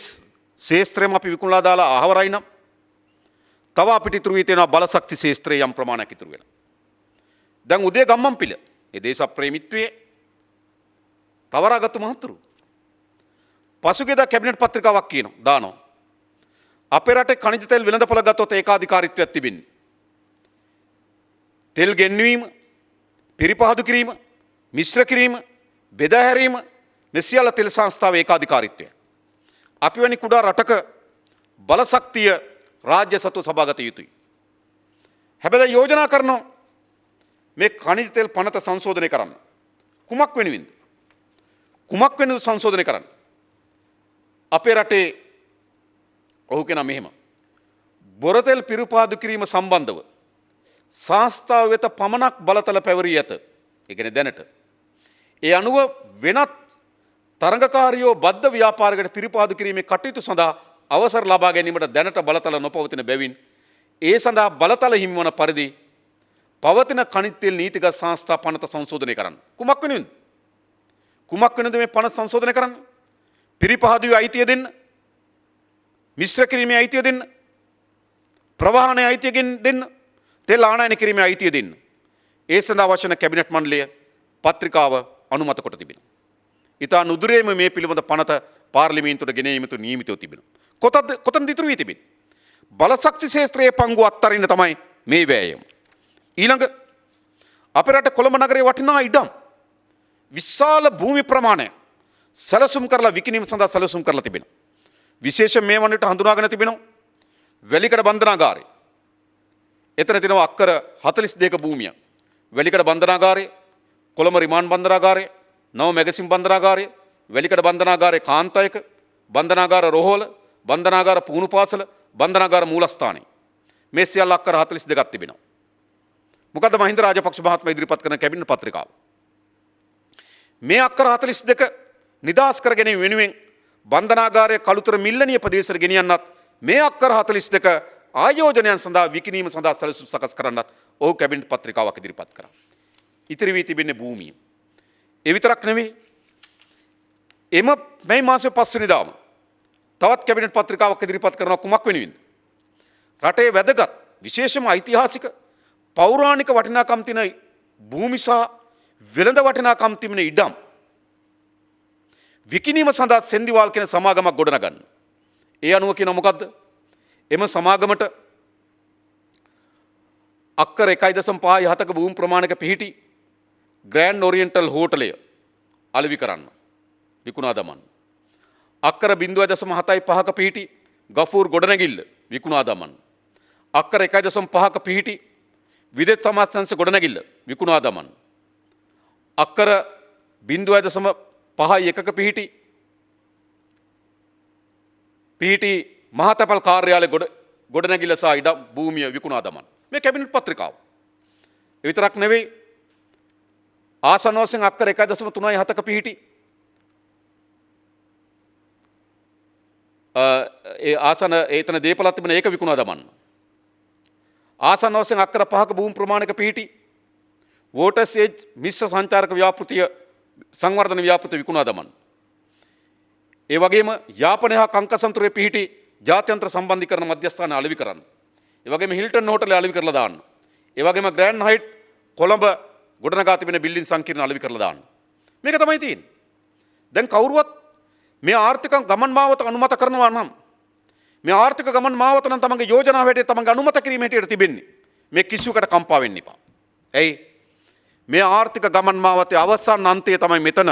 ශේස්ත්‍රයම අපි විකුණලා දාලා අහවරයි නම් තව අපිට ඉතුරු වී තියෙනවා බලශක්ති ශේස්ත්‍රයේ යම් ප්‍රමාණයක් ඉතුරු වෙලා. දැන් උදේ ගම්මන්පිල ඒ දේශප්‍රේමීත්වයේ තවරාගත්තු මහතුරු පසුගියදා කැබිනට් පත්‍රිකාවක් කියනවා දානවා. අපේ රටේ khනිජ තෙල් වෙළඳපොළ ගත්තොත් ඒකාධිකාරීත්වයක් තිබෙන්නේ. තෙල් ගෙන්වීම, පිරිපහදු කිරීම, මිශ්‍ර කිරීම, බෙදා හැරීම මේ සියල්ල තෙල් සංස්ථාවේ ඒකාධිකාරීත්වය. අපි වැනි කුඩා රටක බලශක්තිය රාජ්‍ය සතු සභාගත යුතුයි. හැබැයි යෝජනා කරනවා මේ khනිජ තෙල් පනත සංශෝධනය කරන්න. කුමක් වෙනුවෙන්ද? කුමක් වෙනුවෙන්ද සංශෝධනය කරන්න? අපේ රටේ ඔහු කෙනා මෙහෙම බොරතෙල් පිරිපහදු කිරීම සම්බන්ධව සංස්ථාව වෙත පමණක් බලතල පැවරී ඇත. ඒ කියන්නේ දැනට. ඒ අනුව වෙනත් තරඟකාරියෝ බද්ධ ව්‍යාපාරයකට පිරිපහදු කිරීමේ කටයුතු සඳහා අවසර ලබා ගැනීමට දැනට බලතල නොපවතින බැවින් ඒ සඳහා බලතල හිමිවන පරිදි පවතින khනිජ තෙල් නීතිගත සංස්ථා පනත සංශෝධනය කරන්න. කුමක් වෙනුවෙන්ද? කුමක් වෙනුවෙන්ද මේ පනත සංශෝධනය කරන්නේ? පිරිපහදුවේ අයිතිය දෙන්න, මිශ්‍ර කිරීමේ අයිතිය දෙන්න, ප්‍රවාහනයේ අයිතිය දෙන්න, තෙල් ආනයන කිරීමේ අයිතිය දෙන්න. ඒ සඳහා අවශ්‍ය කැබිනට් මණ්ඩලය පත්‍රිකාව අනුමත කොට තිබෙනවා. ඉතා නුදුරේම මේ පිළිබඳ පනත පාර්ලිමේන්තුවට ගෙන ඒමට නියමිතව තිබෙනවා. කොතනද ඉතුරු වී තිබෙන්නේ? බලශක්ති ශේත්‍රයේ පංගුව අත්තරින්න තමයි මේ වෑයම. ඊළඟ අපේ රට කොළඹ නගරයේ වටිනා ඉඩම් විශාල භූමි ප්‍රමාණය සැලසුම් කරලා විකිණීම සඳහා සැලසුම් කරලා තිබෙනවා. විශේෂයෙන් මේ වනට හඳුනාගෙන තිබෙනවා වැලිකඩ බන්ධනාගාරය. එතන තියෙනවා අක්කර 42ක භූමිය. වැලිකඩ බන්ධනාගාරය, කොළඹ රිමාන්ඩ් බන්ධනාගාරය, නව මැගසින් බන්ධනාගාරය, වැලිකඩ බන්ධනාගාරය කාන්තයක, බන්ධනාගාර රෝහල, බන්ධනාගාර පුහුණුපාසල, බන්ධනාගාර මූලස්ථානය. මේ සියල්ල අක්කර 42ක් තිබෙනවා. මොකද මහින්ද රාජපක්ෂ මහත්මයා ඉදිරිපත් කරන කැබිනට් පත්‍රිකාව. මේ අක්කර 42 නිදාස් කර ගැනීම වෙනුවෙන් බන්ධනාගාරයේ කළුතර මිල්ලනීය ප්‍රදේශයට ගෙනියන්නත් මේ අක්කර 42 ආයෝජනයන් සඳහා විකිණීම සඳහා සැලසුම් සකස් කරන්නත් ඔහු කැබිනට් පත්‍රිකාවක් ඉදිරිපත් කරා. ඉතිරි වී තිබෙන්නේ භූමිය. ඒ විතරක් නෙවෙයි. මේ මාසයේ 5 වෙනිදාම තවත් කැබිනට් පත්‍රිකාවක් ඉදිරිපත් කරනවා කුමක් වෙනුවෙන්ද? රටේ වැදගත් විශේෂම ඓතිහාසික පෞරාණික වටිනාකම් තියෙන භූමි සහ වෙළඳ වටිනාකම් තිබෙන ඉඩම් විකිණීම සඳහා සෙන්දිවාල් කියන සමාගමක් ගොඩනගන්න. ඒ අනුව කියන මොකද්ද? එම සමාගමට අක්කර 1.57ක භූමි ප්‍රමාණයක පිහිටි ග්‍රෑන්ඩ් ඔරියන්ටල් හෝටලය අලෙවි කරන්න. විකුණා දමන්න. අක්කර 0.75ක පිහිටි ගෆූර් ගොඩනැගිල්ල විකුණා දමන්න. අක්කර 1.5ක පිහිටි විදෙත් සමාජතන්ත්‍ර ගොඩනැගිල්ල විකුණා දමන්න. අක්කර 0.51ක පිහිටි මහතැපල් කාර්යාලය ගොඩනැගිල්ල සහ ඉඩම් භූමිය විකුණා දමන්න. මේ කැබිනට් පත්‍රිකාව. ඒ විතරක් නෙවෙයි ආසන්න වශයෙන් අක්කර 1.37ක පිහිටි ඒ ආසන ඒතන දේපලත් තිබෙන ඒක විකුණා දමන්න. ආසන්න වශයෙන් අක්කර 5ක භූමි ප්‍රමාණයක පිහිටි වෝටර් සේජ් මිශ්‍ර සංචාරක ව්‍යාපෘතිය සංවර්ධන ව්‍යාපෘතිය විකුණා දමන්න. ඒ වගේම යාපනය හා කංකසන්තුරේ පිහිටි ජාත්‍යන්තර සම්බන්ධීකරණ මධ්‍යස්ථාන අලෙවි කරන්න. ඒ වගේම හිල්ටන් හෝටලය අලෙවි කරලා දාන්න. ඒ වගේම ග්‍රෑන්ඩ් හයිට් කොළඹ ගොඩනගා තිබෙන බිල්ඩින් සංකීර්ණ අලෙවි කරලා දාන්න. මේක තමයි තියෙන්නේ. දැන් කවුරුවත් මේ ආර්ථික ගමන් මාවත අනුමත කරනවා නම් මේ ආර්ථික ගමන් මාවත නම් තමන්ගේ යෝජනාව හැටියට තමන්ගේ අනුමත කිරීම හැටියට තිබෙන්නේ. මේ කිසිවකට කම්පා වෙන්න එපා. ඇයි? මේ ආර්ථික ගමන් මාවතේ අවසන් අන්තය තමයි මෙතන.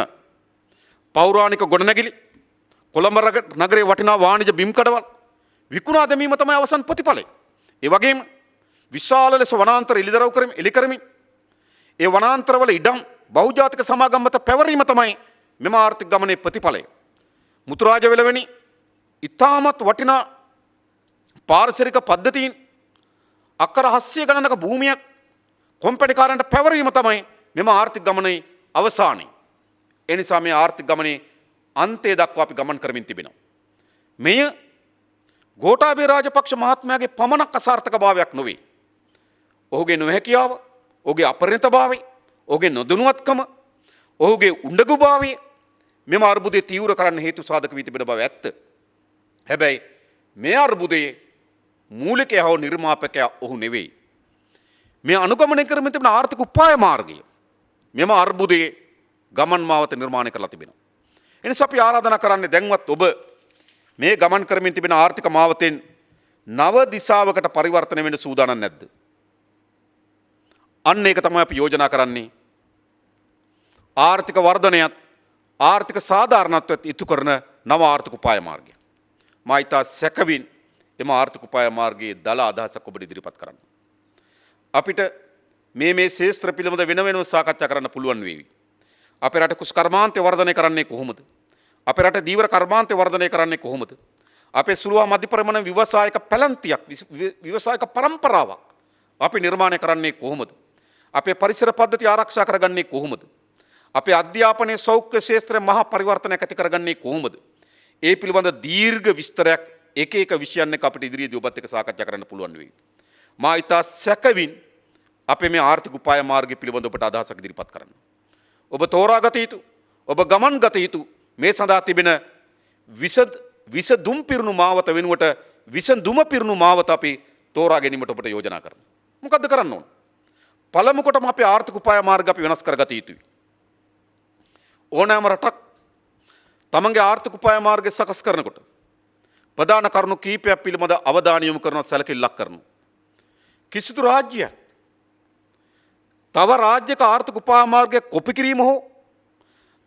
පෞරාණික ගොඩනැගිලි කොළඹ නගරයේ වටිනා වාණිජ බිම් කඩවල් විකුණා දැමීම තමයි අවසන් ප්‍රතිඵලය. ඒ වගේම විශාල ලෙස වනාන්තර එලි කරමින් ඒ වනාන්තරවල ඉඩම් බහුජාතික සමාගම් මත පැවරීම තමයි මෙම ආර්ථික ගමනේ ප්‍රතිඵලය. මුතුරාජ වෙලවෙනි ඉතාමත් වටිනා පාරිසරික පද්ධතීන් අක්කර 700 ගණනක භූමියක් කොම්පැනිකාරන්ට පැවරීම තමයි මෙම ආර්ථික ගමනේ අවසානය. ඒ නිසා මේ ආර්ථික ගමනේ අන්තය දක්වා අපි ගමන් කරමින් තිබෙනවා. මෙය ගෝඨාභය රාජපක්ෂ මහත්මයාගේ පමණක් අසාර්ථකභාවයක් නොවේ. ඔහුගේ නොහැකියාව, ඔහුගේ අපරිණතභාවය, ඔහුගේ නොදැනුවත්කම, ඔහුගේ උණ්ඩගුභාවය මෙම අර්බුදය තීව්‍ර කරන්න හේතු සාධක වී තිබෙන බව ඇත්ත. හැබැයි මේ අර්බුදයේ මූලිකයා හෝ නිර්මාපකයා ඔහු නෙවෙයි. මේ අනුගමනය කරමින් තිබෙන ආර්ථික උපාය මාර්ගය මෙම අර්බුදයේ ගමන් මාවත නිර්මාණය කරලා තිබෙනවා. එනිසා අපි ආරාධනා කරන්නේ දැන්වත් ඔබ මේ ගමන් කරමින් තිබෙන ආර්ථික මාවතෙන් නව දිශාවකට පරිවර්තනය වෙන්න සූදානම් නැද්ද? අන්න ඒක තමයි අපි යෝජනා කරන්නේ. ආර්ථික වර්ධනයත් ආර්ථික සාධාරණත්වයත් ඉටු කරන නව ආර්ථික උපාය මාර්ගය. මා ඉතා සැකවින් එම ආර්ථික උපාය මාර්ගයේ දල අදහසක් ඔබට ඉදිරිපත් කරන්න. අපිට මේ ශේෂ්ත්‍ර පිළිබඳ වෙන වෙනම සාකච්ඡා කරන්න පුළුවන් වේවි. අපේ රට කුස් කර්මාන්තය වර්ධනය කරන්නේ කොහොමද? අපේ රට දීවර කර්මාන්තය වර්ධනය කරන්නේ කොහොමද? අපේ සුළුවා මධ්‍ය ප්‍රමාණ ව්‍යවසායක පැලැන්තියක් ව්‍යවසායක පරම්පරාවක් අපි නිර්මාණය කරන්නේ කොහොමද? අපේ පරිසර පද්ධති ආරක්ෂා කරගන්නේ කොහොමද? අපේ අධ්‍යාපනයේ සෞඛ්‍ය ක්ෂේත්‍රයේ මහා පරිවර්තනයක් ඇති කරගන්නේ කොහොමද? ඒ පිළිබඳ දීර්ඝ විස්තරයක් එක එක විෂයන් එක අපිට ඉදිරියේදී ඔබත් එක්ක සාකච්ඡා කරන්න පුළුවන් වෙයි. මා ඉතා සැකවින් අපේ මේ ආර්ථික උපාය මාර්ගය පිළිබඳ ඔබට අදහසක් ඉදිරිපත් කරන්න. ඔබ තෝරාගත යුතු, ඔබ ගමන් ගත යුතු මේ සඳහා තිබෙන විසඳුම් පිරුණු මාවත වෙනුවට විසඳුම පිරුණු මාවත අපි තෝරා ගැනීමට ඔබට යෝජනා කරනවා. මොකද්ද කරන්න ඕන? පළමු කොටම අපේ ආර්ථික උපාය මාර්ග අපි වෙනස් කරගත යුතුයි. ඕනෑම රටක් තමන්ගේ ආර්ථික උපාය මාර්ගය සකස් කරනකොට ප්‍රධාන කරුණු කීපයක් පිළිබඳ අවධානය යොමු කරන සැලකිල්ලක් කරනවා. කිසිදු රාජ්‍යයක් තව රාජ්‍යක ආර්ථික උපාය මාර්ගයක් කොපි කිරීම හෝ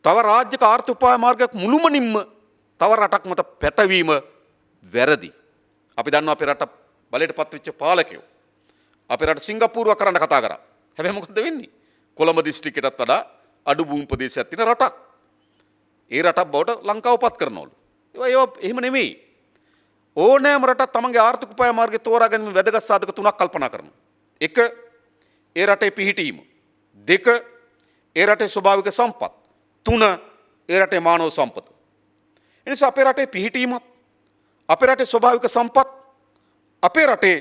තව රාජ්‍යක ආර්ථික උපාය මාර්ගයක් මුළුමනින්ම තව රටක් මත පැටවීම වැරදි. අපි දන්නවා අපේ රට බලයට පත්වෙච්ච පාලකයෝ අපේ රට සිංගප්පූරුව කරන්න කතා කරා. හැබැයි මොකද වෙන්නේ? කොළඹ දිස්ත්‍රික්කයටත් වඩා අඩු භූමි ප්‍රදේශයක් තියෙන රටක්. ඒ රටක් බවට ලංකාව පත් කරනවලු. ඒවා එහෙම නෙමෙයි. ඕනෑම රටක් තමන්ගේ ආර්ථික උපාය මාර්ගය තෝරා ගැනීම වැදගත් සාධක තුනක් කල්පනා කරනවා. 1. ඒ රටේ පිහිටීම. 2. ඒ රටේ ස්වභාවික සම්පත්. 3. ඒ රටේ මානව සම්පත. එනිසා අපේ රටේ පිහිටීමත්, අපේ රටේ ස්වභාවික සම්පත්, අපේ රටේ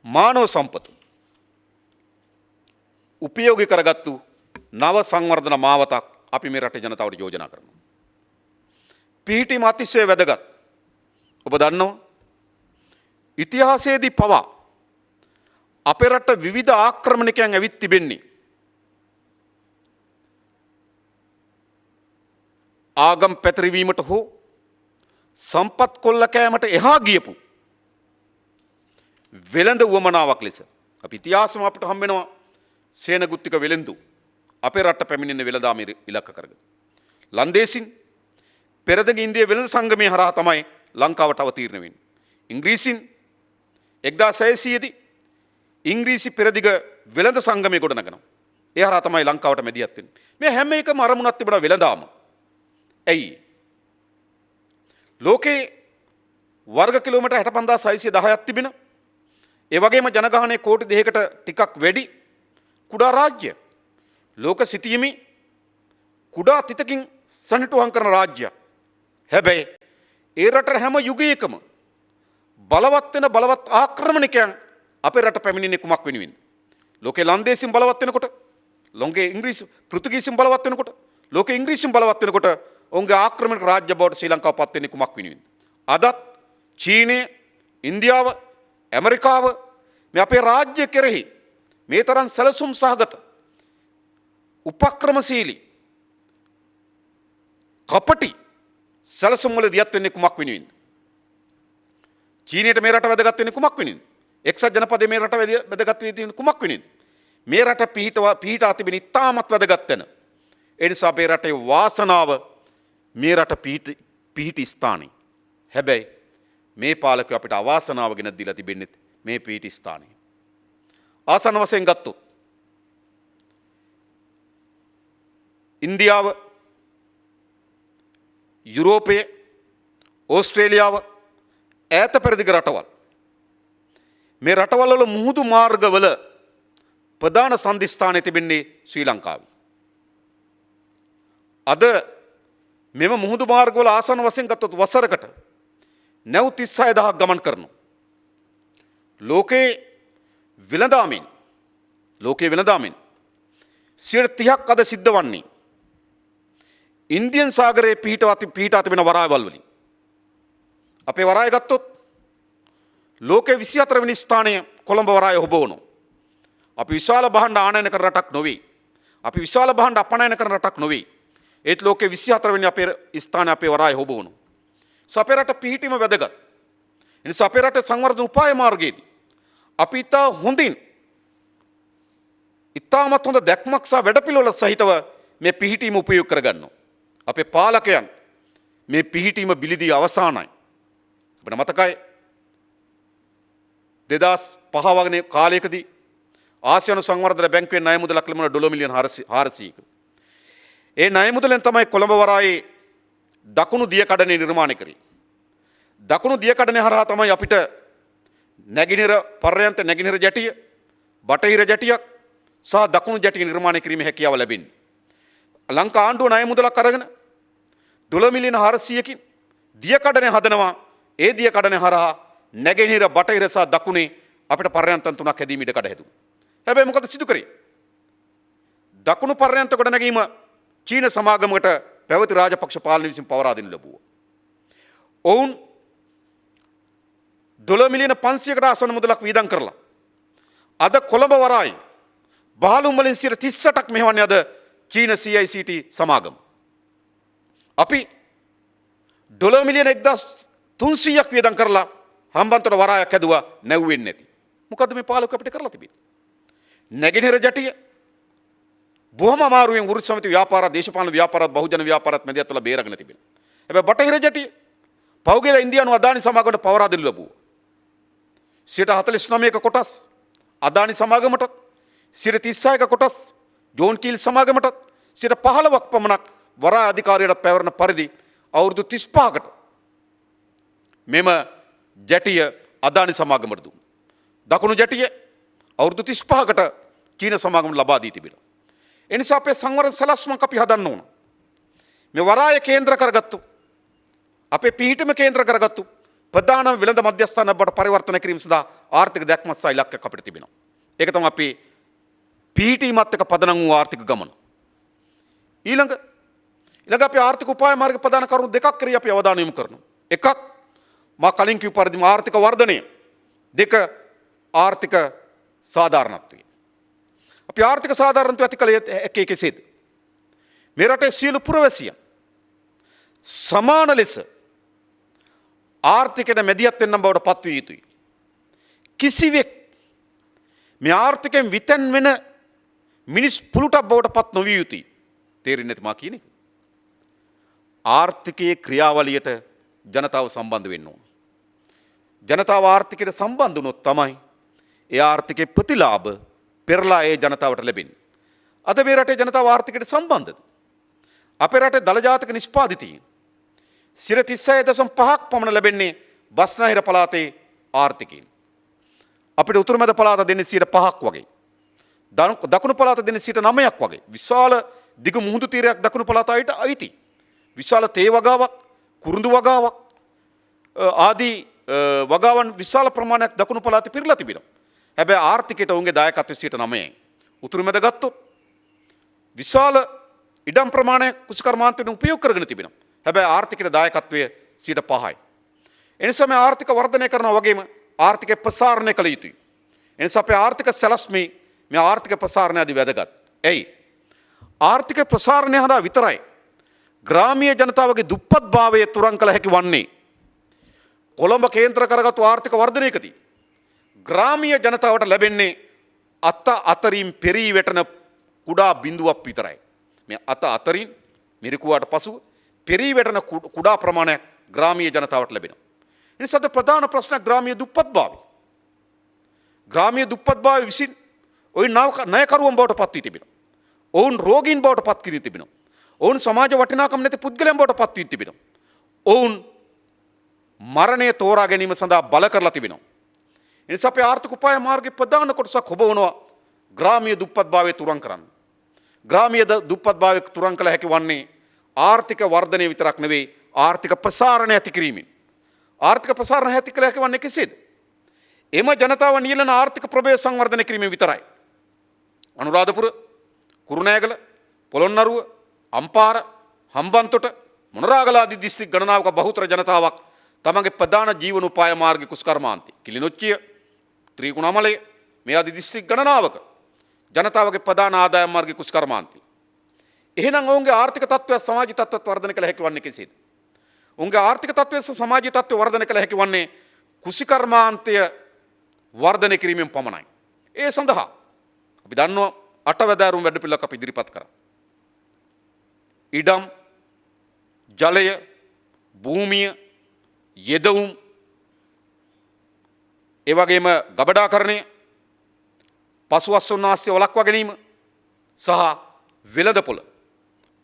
මානව සම්පත උපයෝගී කරගත්තු නව සංවර්ධන මාවතක් අපි මේ රටේ ජනතාවට යෝජනා කරනවා. පිහිටීම අතිශය වැදගත්. ඔබ දන්නවා ඉතිහාසයේදී පවා අපේ රට විවිධ ආක්‍රමණිකයන් ඇවිත් තිබෙන්නේ ආගම් පැතිරවීමට හෝ සම්පත් කොල්ල කෑමට එහා ගියපු වෙළඳ උවමනාවක් ලෙස. අපි ඉතිහාසෙම අපිට හම්බ වෙනවා සේනගුත්තික වෙළඳු අපේ රට පැමිණෙන වෙළඳාම ඉලක්ක කරගෙන. ලන්දේසින් පෙරදඟ ඉන්දිය වෙළඳ සංගමය හරහා තමයි ලංකාවට අවතීර්ණ වෙන්නේ. ඉංග්‍රීසින් 1600දී ඉංග්‍රීසි පෙරදිග වෙළඳ සංගමය ගොඩනගනවා. ඒ හරහා තමයි ලංකාවට මැදිහත් වෙන්නේ. මේ හැම එකම අරමුණක් තිබුණා වෙළඳාම. ඇයි? ලෝකේ වර්ග කිලෝමීටර් 65610ක් තිබෙන. ඒ වගේම ජනගහනය කෝටි 2කට ටිකක් වැඩි කුඩා රාජ්‍ය. ලෝක සිතියමි කුඩා තිතකින් සනිටුහන් කරන රාජ්‍යයක්. හැබැයි ඒ රට හැම යුගයකම බලවත් වෙන බලවත් ආක්‍රමණිකයන් අපේ රට පැමිණෙන්නේ කුමක් වෙනුවෙන්ද? ලෝකේ ලන්දේසින් බලවත් වෙනකොට, ලෝකේ ඉංග්‍රීසි පෘතුගීසින් බලවත් වෙනකොට, ලෝකේ ඉංග්‍රීසින් බලවත් වෙනකොට ඔවුන්ගේ ආක්‍රමණික රාජ්‍ය බවට ශ්‍රී ලංකාව පත් වෙන්නේ කුමක් වෙනුවෙන්ද? අදත් චීනය, ඉන්දියාව, ඇමරිකාව මේ අපේ රාජ්‍ය කෙරෙහි මේ තරම් සැලසුම් සහගත උපක්‍රමශීලී කපටි සැලසුම් වල දියත් වෙන්නේ කුමක් වෙනුවෙන්ද? චීනයට මේ රට වැදගත් වෙන්නේ කුමක් වෙනුවෙන්ද? එක්සත් ජනපදයේ මේ රට වැදගත් වෙන්නේ කුමක් වෙනුවෙන්ද? මේ රට පිහිටා තිබෙන ඉතාමත් වැදගත් වෙන. ඒ නිසා අපේ රටේ වාසනාව මේ රට පිහිටි ස්ථානයි. හැබැයි මේ පාලකයෝ අපිට අවාසනාව ගෙන දීලා තිබෙන්නේ මේ පිහිටි ස්ථානයේ. ආසන්න වශයෙන් ගත්තොත් ඉන්දියාව, යුරෝපය, ඕස්ට්‍රේලියාව ඈත පෙරදිග රටවල් මේ රටවල් වල මුහුදු මාර්ගවල ප්‍රධාන සන්ධිස්ථානයේ තිබෙන්නේ ශ්‍රී ලංකාවේ. අද මෙම මුහුදු මාර්ගවල ආසන්න වශයෙන් ගත්තොත් වසරකට නැව් 36000ක් ගමන් කරනවා. ලෝකේ වෙළඳාමෙන් 30ක් අද සිද්ධ වන්නේ ඉන්දියන් සාගරයේ පිහිටා තිබෙන වරායවල් වලින්. අපේ වරාය ගත්තොත් ලෝකේ 24 වෙනි ස්ථානය කොළඹ වරාය හොබවනවා. අපි විශාල භාණ්ඩ ආනයන කරන රටක් නොවේ. අපි විශාල භාණ්ඩ අපනයන කරන රටක් නොවේ. ඒත් ලෝකේ 24 වෙනි අපේ ස්ථානය අපේ වරාය හොබවනවා. අපේ රට පිහිටීම වැදගත්. එනිසා අපේ රට සංවර්ධන උපාය මාර්ගයේදී අපි ඉතා හොඳින් ඉතාමත් හොඳ දැක්මක් සහ වැඩපිළිවෙළ සහිතව මේ පිහිටීම උපයෝග කරගන්නවා. අපේ පාලකයන් මේ පිහිටීම බිලිදී අවසానයි. අපිට මතකයි 2005 වගේ කාලයකදී ආසියානු සංවර්ධන බැංකුවෙන් ණය මුදලක් ලැබුණා ඩොලර් මිලියන 400ක. ඒ ණය මුදලෙන් තමයි කොළඹ වරායේ දකුණු දියකඩනේ නිර්මාණය කරේ. දකුණු දියකඩනේ හරහා තමයි අපිට නැගිනහිර පර්යන්ත නැගිනහිර ජැටිය, බටහිර ජැටියක් සහ දකුණු ජැටිය නිර්මාණය කිරීමේ හැකියාව ලැබෙන්නේ. ලංකා ආණ්ඩුව ණය මුදලක් අරගෙන ඩොලර් මිලියන 400කින් දියකඩනේ හදනවා. ඒ දියකඩනේ හරහා නැගෙනහිර බටහිර සහ දකුණේ අපිට පර්යන්තන් තුනක් හැදීම ඉඩ කඩ හැදුවා. හැබැයි මොකද සිදු කරේ? දකුණු පර්යන්ත කොට නැගීම චීන සමාගමකට පැවති රාජපක්ෂ පාලනය විසින් පවරා දෙනු ලැබුවා. ඔවුන් ඩොලර් මිලියන 500කට ආසන්න මුදලක් වීදම් කරලා අද කොළඹ වරායි බහලුම් වලින් 38%ක් මෙහෙවන්නේ අද චීන CICT සමාගම. අපි ඩොලර් මිලියන 1300ක් වියදම් කරලා හම්බන්තොට වරායක් හැදුවා නැව්වෙන්නේ නැති. මොකද්ද මේ පාලක අපිට කරලා තිබෙන්නේ? නැගෙනහිර ජැටිය බොහොම අමාරුවෙන් වෘත්ති සමිති ව්‍යාපාරات දේශපාලන ව්‍යාපාරات බහුජන ව්‍යාපාරات මැදිහත් වෙලා බේරගෙන තිබෙනවා. හැබැයි බටහිර ජැටිය පෞගේල ඉන්දියානු අදානි සමාගමට පවරා දෙනු ලැබුවා. 49ක කොටස් අදානි සමාගමට, 36ක කොටස් ජෝන් කීල් සමාගමට, 15ක් පමණක් වරාය අධිකාරියට පැවරන පරිදි අවුරුදු 35කට මෙම ජැටිය අදානි සමාගමට දුන්නා. දකුණු ජැටිය අවුරුදු 35කට චීන සමාගමට ලබා දී තිබෙනවා. ඒ නිසා අපේ සංවර්ධන සැලැස්මක් අපි හදන්න ඕන. මේ වරාය කේන්ද්‍ර කරගත්තු, අපේ පිහිටම කේන්ද්‍ර කරගත්තු ප්‍රධාන වෙළඳ මධ්‍යස්ථාන බවට පරිවර්තන කිරීම සඳහා ආර්ථික දැක්මත් සහ ඉලක්කයක් අපිට තිබෙනවා. ඒක තමයි අපි පිහිටීමත් එක්ක පදනම් වූ ආර්ථික ගමන. ඊළඟ අපි ආර්ථික උපාය මාර්ග ප්‍රධාන කරුණු දෙකක් කරේ අපි අවධානය යොමු කරනවා. එකක් මා කලින් කිව් පරිදි ආර්ථික වර්ධනය. දෙක ආර්ථික සාධාරණත්වය. අපි ආර්ථික සාධාරණත්වය ඇති කළ හැකි කෙසේද? මේ රටේ සියලු පුරවැසියන් සමාන ලෙස ආර්ථිකයට මැදිහත් වෙන්න බවට පත්විය යුතුයි. කිසිවෙක් මේ ආර්ථිකයෙන් විතැන් වෙන මිනිස් පුළුටක් බවට පත් නොවිය යුතුයි. තේරෙන්නේ නැති මා කියන එක. ආර්ථිකයේ ක්‍රියාවලියට ජනතාව සම්බන්ධ වෙන්න ඕන. ජනතාව ආර්ථිකයට සම්බන්ධ වුණොත් තමයි ඒ ආර්ථිකයේ ප්‍රතිලාභ පෙරලා ඒ ජනතාවට ලැබෙන්නේ. අද මේ රටේ ජනතාව ආර්ථිකයට සම්බන්ධද? අපේ රටේ දළ ජාතික නිෂ්පාදිතයින් 36.5ක් පමණ ලැබෙන්නේ බස්නාහිර පළාතේ ආර්ථිකයෙන්. අපිට උතුරු මැද පළාත දෙන්නේ 5ක් වගේ. දකුණු පළාත දෙන්නේ 9ක් වගේ. විශාල දිග මුහුදු තීරයක් දකුණු පළාතට අයිති. විශාල තේ වගාවක්, කුරුඳු වගාවක් ආදී වගාවන් විශාල ප්‍රමාණයක් දකුණු පළාතේ පිරලා තිබෙනවා. හැබැයි ආර්ථිකයට ඔවුන්ගේ දායකත්වය 9යි. උතුරු මැද ගත්තොත් විශාල ඉඩම් ප්‍රමාණයක් කුෂිකර්මාන්තයෙන් උපයෝග කරගෙන තිබෙනවා. හැබැයි ආර්ථිකයට දායකත්වය 5යි. එනිසා මේ ආර්ථික වර්ධනය කරනවා වගේම ආර්ථිකය ප්‍රසාරණය කළ යුතුයි. එනිසා අපේ ආර්ථික සැලැස්මේ මේ ආර්ථික ප්‍රසාරණය අධි වැදගත්. එයි ආර්ථික ප්‍රසාරණය හරහා විතරයි ග්‍රාමීය ජනතාවගේ දුප්පත්භාවය තුරන් කළ හැකි වන්නේ. කොළඹ කේන්ද්‍ර කරගත්තු ආර්ථික වර්ධනයකදී ග්‍රාමීය ජනතාවට ලැබෙන්නේ අතරින් පෙරී වැටෙන කුඩා බිඳුවක් විතරයි. මේ අතරින් මිරිකුවාට පසුව පෙරී වැටෙන කුඩා ප්‍රමාණයක් ග්‍රාමීය ජනතාවට ලැබෙනවා. එනිසා ප්‍රධාන ප්‍රශ්න ග්‍රාමීය දුප්පත්භාවය. ග්‍රාමීය දුප්පත්භාවය විසින් ඔවුන් ණයකරුවන් බවට පත් වී තිබෙනවා. ඔවුන් රෝගීන් බවට පත් කර තිබෙනවා. ඔවුන් සමාජ වටිනාකම් නැති පුද්ගලයන් බවට පත් වී තිබෙනවා. ඔවුන් මරණය තෝරා ගැනීම සඳහා බල කරලා තිබෙනවා. එනිසා අපේ ආර්ථික උපාය මාර්ගයේ ප්‍රධාන කොටසක් ඔබ වනවා ග්‍රාමීය දුප්පත්භාවය තුරන් කරන්න. ග්‍රාමීය දුප්පත්භාවය තුරන් කළ හැකි වන්නේ ආර්ථික වර්ධනය විතරක් නෙවෙයි ආර්ථික ප්‍රසාරණය ඇති කිරීමෙන්. ආර්ථික ප්‍රසාරණය ඇති කළ හැකි වන්නේ කෙසේද? එම ජනතාව නියලන ආර්ථික ප්‍රභේද සංවර්ධනය කිරීමෙන් විතරයි. අනුරාධපුර, කුරුණෑගල, පොළොන්නරුව, අම්පාර, හම්බන්තොට, මොනරාගල ආදී දිස්ත්‍රික් ගණනාවක බහුතර ජනතාවක් තමගේ ප්‍රධාන ජීවන උපාය මාර්ග කුෂිකර්මාන්තය කිලිනොච්චිය, ත්‍රිකුණාමලය මේ ආදී දිස්ත්‍රික් ගණනාවක ජනතාවගේ ප්‍රධාන ආදායම් මාර්ග කුෂිකර්මාන්තය. එහෙනම් ඔවුන්ගේ ආර්ථික තත්ත්වය සමාජීය තත්ත්වයට වර්ධනය කළ හැකි වන්නේ කෙසේද? ඔවුන්ගේ ආර්ථික තත්ත්වය සමාජීය තත්ත්වය වර්ධනය කළ හැකි වන්නේ කුෂිකර්මාන්තය වර්ධනය කිරීමෙන් පමණයි. ඒ සඳහා අපි දන්නවා අටවැදෑරුම් වැඩපිළිවෙලක් අපි ඉදිරිපත් කරා. ඉඩම්, ජලය, භූමිය, යෙදවුම්, ඒ වගේම ගබඩාකරණය, පසුවස්වන ආස්තිය වළක්වා ගැනීම සහ වෙළඳපොළ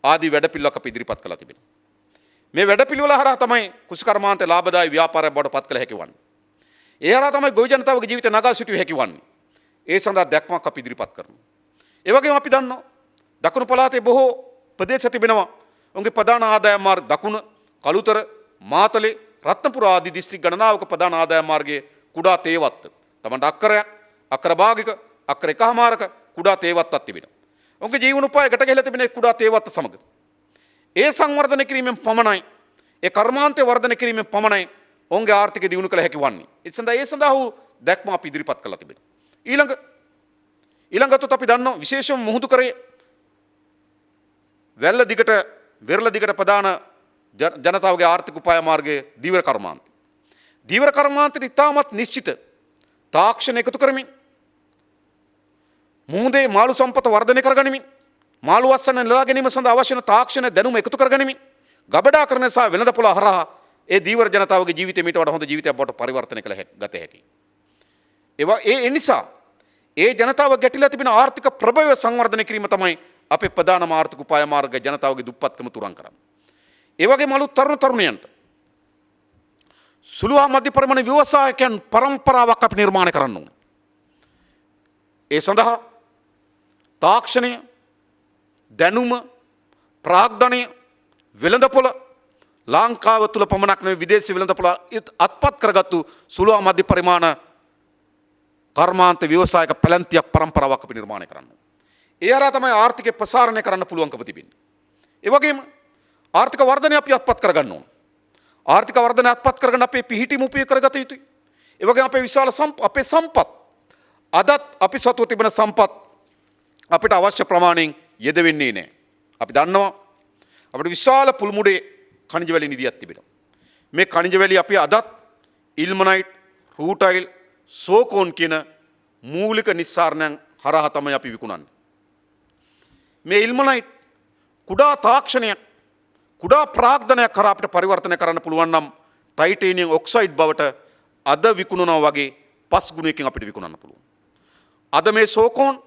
ආදී වැඩපිළිවෙලක් අපි ඉදිරිපත් කළා තිබෙනවා. මේ වැඩපිළිවෙල හරහා තමයි කුෂිකර්මාන්තය ලාභදායී ව්‍යාපාරයක් බවට පත් කළ හැකි වන්නේ. ඒ හරහා තමයි ගොවි ජනතාවගේ ජීවිතය නගා සිටුවිය හැකි වන්නේ. ඒ සඳහා දැක්මක් අපි ඉදිරිපත් කරනවා. ඒ වගේම අපි දන්නවා දකුණු පළාතේ බොහෝ ප්‍රදේශ තිබෙනවා. ඔවුන්ගේ ප්‍රධාන ආදායම් මාර්ග දකුණ, කළුතර, මාතලේ, රත්නපුර ආදී දිස්ත්‍රික් ගණනාවක ප්‍රධාන ආදායම් මාර්ගයේ කුඩා තේවත්ත. තමන්ට අක්කරයක්, අක්කර භාගික, අක්කර එකහමාරක කුඩා තේවත්තක් තිබෙනවා. ඔවුන්ගේ ජීවන උපාය ගැට ගැහිලා තිබෙන කුඩා තේවත්ත සමග. ඒ සංවර්ධනය කිරීමෙන් පමණයි, ඒ කර්මාන්තය වර්ධනය කිරීමෙන් පමණයි ඔවුන්ගේ ආර්ථිකය දියුණු කළ හැකි වන්නේ. ඒ සඳහා වූ දැක්ම අපි ඉදිරිපත් කළා තිබෙනවා. ඊළඟට අපි දන්නවා විශේෂම මුහුදු කරේ වෙරළ දිගට ප්‍රධාන ජනතාවගේ ආර්ථික උපාය මාර්ගයේ දීවර කර්මාන්තය. දීවර කර්මාන්තයට ඉතාමත් නිශ්චිත තාක්ෂණ එකතු කරමින් මුහුදේ මාළු සම්පත වර්ධනය කරගනිමින් මාළු වස්සන නෙලා ගැනීම සඳහා අවශ්‍ය වන තාක්ෂණ දැනුම එකතු කරගනිමින් ගබඩාකරණය සහ වෙළඳපොළ හරහා ඒ දීවර ජනතාවගේ ජීවිතය මීට වඩා හොඳ ජීවිතයක් බවට පරිවර්තනය කළ ගත හැකියි. ඒ නිසා ඒ ජනතාව ගැටිලා තිබෙන ආර්ථික ප්‍රභවය සංවර්ධනය කිරීම තමයි අපේ ප්‍රධානම ආර්ථික උපාය මාර්ග ජනතාවගේ දුප්පත්කම තුරන් කරන්නේ. ඒ වගේම අලුත් තරුණයන්ට සුළු හා මධ්‍ය පරිමාණ ව්‍යවසායකයන් පරම්පරාවක් අපි නිර්මාණය කරන්න ඕන. ඒ සඳහා තාක්ෂණය, දැනුම, ප්‍රාග්ධනය, වෙළඳපොළ ලංකාව තුළ පමණක් නෙවෙයි විදේශ වෙළඳපොළ අත්පත් කරගත්තු සුළු හා මධ්‍ය පරිමාණ කර්මාන්ත ව්‍යවසායක පැලැන්තියක් පරම්පරාවක් අපි නිර්මාණය කරන්න. ඒ හරහා තමයි ආර්ථිකය ප්‍රසාරණය කරන්න පුළුවන්කම තිබෙන්නේ. ඒ වගේම ආර්ථික වර්ධනය අපි අත්පත් කරගන්න ඕන. ආර්ථික වර්ධනය අත්පත් කරගන්න අපේ පිහිටි මුපිය කරගත යුතුයි. ඒ වගේම අපේ විශාල අපේ සම්පත් අදත් අපි සතුව තිබෙන සම්පත් අපිට අවශ්‍ය ප්‍රමාණයෙන් යෙදවෙන්නේ නැහැ. අපි දන්නවා අපිට විශාල පුල්මුඩේ khනිජ වැලි නිදියක් තිබෙනවා. මේ khනිජ වැලි අපි අදත් ඉල්මනයිට්, රූටයිල්, සෝකෝන් කියන මූලික නිස්සාරණයන් හරහා තමයි අපි විකුණන්නේ. මේ ඉල්මනයිට් කුඩා තාක්ෂණයක්, කුඩා ප්‍රාග්ධනයක් කරා අපිට පරිවර්තනය කරන්න පුළුවන් නම් ටයිටේනියම් ඔක්සයිඩ් බවට අද විකුණනවා වගේ 5 ගුණයකින් අපිට විකුණන්න පුළුවන්. අද මේ සෝකෝන්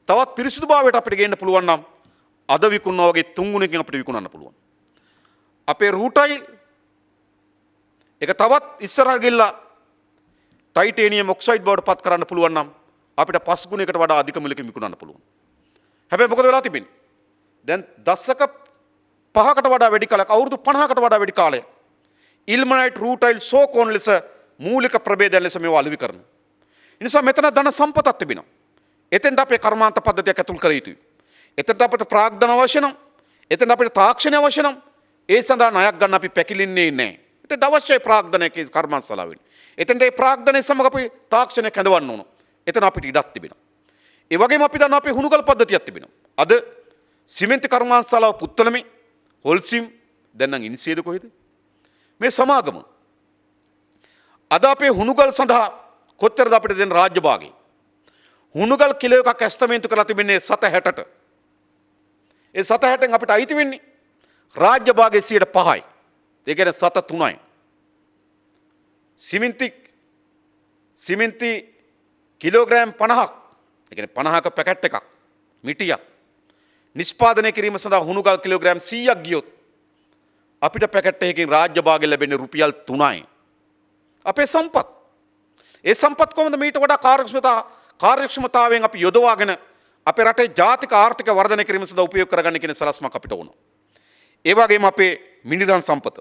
තවත් පිරිසිදුභාවයට අපිට ගේන්න පුළුවන් නම් අද විකුණනවා වගේ 3 ගුණයකින් අපිට විකුණන්න පුළුවන්. අපේ රූටයිල් එක තවත් ඉස්සරහට ගිහිල්ලා ටයිටේනියම් ඔක්සයිඩ් බවට පත් කරන්න පුළුවන් නම් අපිට 5 ගුණයකට වඩා අධික මිලකින් විකුණන්න පුළුවන්. හැබැයි මොකද වෙලා තිබෙන්නේ? දැන් දශක 5කට වඩා වැඩි කාලයක් අවුරුදු 50කට වඩා වැඩි කාලයක් ඉල්මනයිට් රූටයිල් සෝකෝන් ලෙස මූලික ප්‍රභේදයන් ලෙස මේවා අලෙවි කරනවා. ඒ නිසා මෙතන ධන සම්පතක් තිබෙනවා. එතෙන්ට අපේ කර්මාන්ත පද්ධතියක් ඇතුල් කර යුතුයි. එතෙන්ට අපිට ප්‍රාග්ධන අවශ්‍ය නම්, එතෙන්ට අපිට තාක්ෂණය අවශ්‍ය නම් ඒ සඳහා ණයක් ගන්න අපි පැකිලෙන්නේ නැහැ. එතෙන්ට අවශ්‍යයි ප්‍රාග්ධනයේ කර්මාන්තශාලාවෙන්. එතෙන්ට ඒ ප්‍රාග්ධනයේ සමග අපි තාක්ෂණය කැඳවන්න ඕන. එතන අපිට ඉඩක් තිබෙනවා. ඒ වගේම අපි දන්නවා අපේ හුණුගල් පද්ධතියක් තිබෙනවා. අද සිමෙන්ති කර්මාන්තශාලාව පුත්තලමේ හොල්සිම් දැන් නම් ඉනිසියද කොහෙද? මේ සමාගම අද අපේ හුණුගල් සඳහා කොච්චරද අපිට දෙන රාජ්‍ය භාගය? හුණුගල් කිලෝ එකක් ඇස්තමේන්තු කරලා තිබෙන්නේ 760ට. ඒ 760න් අපිට අයිති වෙන්නේ රාජ්‍ය භාගයේ 5%යි. ඒ කියන්නේ 7.3යි. සිමෙන්ති කිලෝග්‍රෑම් 50ක්, ඒ කියන්නේ 50ක පැකට් එකක් මිටියක් නිෂ්පාදනය කිරීම සඳහා හුණුගල් කිලෝග්‍රෑම් 100ක් ගියොත් අපිට පැකට් එකකින් රාජ්‍ය භාගය ලැබෙන්නේ රුපියල් 3යි. අපේ සම්පත්. ඒ සම්පත් කොහොමද මීට වඩා කාර්යක්ෂමතාවයෙන් අපි යොදවාගෙන අපේ රටේ ජාතික ආර්ථික වර්ධනය කිරීම සඳහා උපයෝග කරගන්න කියන සලස්මක් අපිට ඕන. ඒ වගේම අපේ මිනිරන් සම්පත.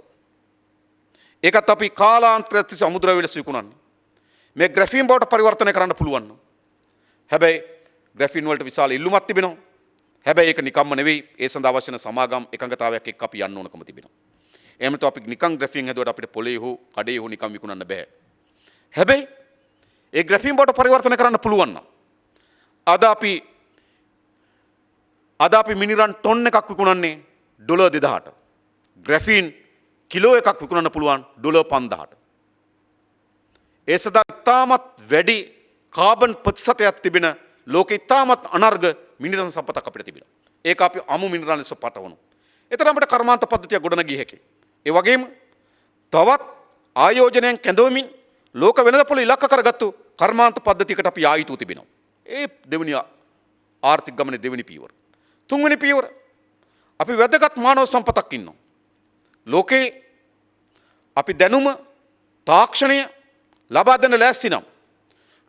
ඒකත් අපි කාලාන්තරයක් තිස්සේ අමුද්‍රව්‍ය ලෙස විකුණන්නේ. මේ ග්‍රැෆීන් බවට පරිවර්තනය කරන්න පුළුවන්. හැබැයි ග්‍රැෆීන් වලට විශාල ඉල්ලුමක් තිබෙනවා. හැබැයි ඒක නිකම්ම නෙවෙයි. ඒ සඳහා අවශ්‍ය වෙන සමාගම් එකඟතාවයක් එක්ක අපි යන්න ඕනකම තිබෙනවා. එහෙම නැත්නම් අපි නිකන් ග්‍රැෆීන් හැදුවට අපිට පොලේ හෝ කඩේ හෝ නිකන් විකුණන්න බෑ. හැබැයි ඒ ග්‍රැෆීන් බවට පරිවර්තනය කරන්න පුළුවන් නම් අද අපි මිනිරන් ටොන් එකක් විකුණන්නේ ඩොලර් 2000ට. ග්‍රැෆීන් කිලෝ එකක් විකුණන්න පුළුවන් ඩොලර් 5000ට. ඒ සඳහා ඉතාමත් වැඩි කාබන් ප්‍රතිශතයක් තිබෙන ලෝකෙ ඉතාමත් අනර්ග මිනිරන් සම්පතක් අපිට තිබෙනවා. ඒක අපි අමු මිනිරන් ලෙස පටවනවා. එතන අපිට කර්මාන්ත පද්ධතිය ගොඩනගිය හැකියි. ඒ වගේම තවත් ආයෝජනයෙන් කැඳවමින් ලෝක වෙළඳපොළ ඉලක්ක කරගත්තු කර්මාන්ත පද්ධතියකට අපි ආයිතු තිබෙනවා. ඒ දෙවෙනි ආර්ථික ගමනේ දෙවෙනි පියවර. තුන්වෙනි පියවර අපි වැදගත් මානව සම්පතක් ඉන්නවා. ලෝකේ අපි දැනුම තාක්ෂණය ලබා දෙන්න ලෑස්ති නම්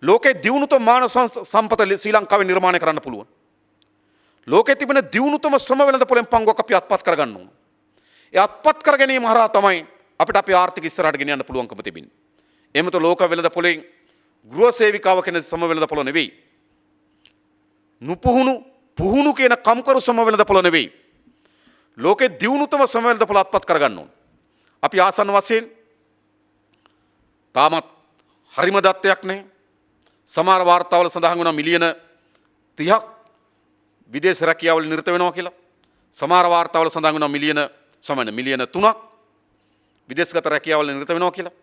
ලෝකේ දියුණුතම මානව සම්පත ශ්‍රී ලංකාවේ නිර්මාණය කරන්න පුළුවන්. ලෝකේ තිබෙන දියුණුතම ශ්‍රම වෙළඳපොළෙන් පංගුවක් අපි අත්පත් කරගන්න ඕන. ඒ අත්පත් කර ගැනීම හරහා තමයි අපිට අපේ ආර්ථික ඉස්සරහට ගෙනියන්න පුළුවන්කම තිබෙන්නේ. එහෙම તો ලෝක වෙළඳපොළෙන් ගෘහ සේවිකාව කියන සම වෙළඳපොළ නෙවෙයි. පුහුණු කියන කම්කරු සම වෙළඳපොළ නෙවෙයි. ලෝකේ දියුණුතම සම වෙළඳපොළ අත්පත් කරගන්න ඕන. අපි ආසන්න වශයෙන් තාමත් හරිම දත්තයක් නැහැ. සමහර වාර්තාවල සඳහන් වෙනවා මිලියන 30ක් විදේශ රැකියාවල නිරත වෙනවා කියලා. සමහර වාර්තාවල සඳහන් වෙනවා මිලියන 3ක් විදේශගත රැකියාවල නිරත වෙනවා කියලා.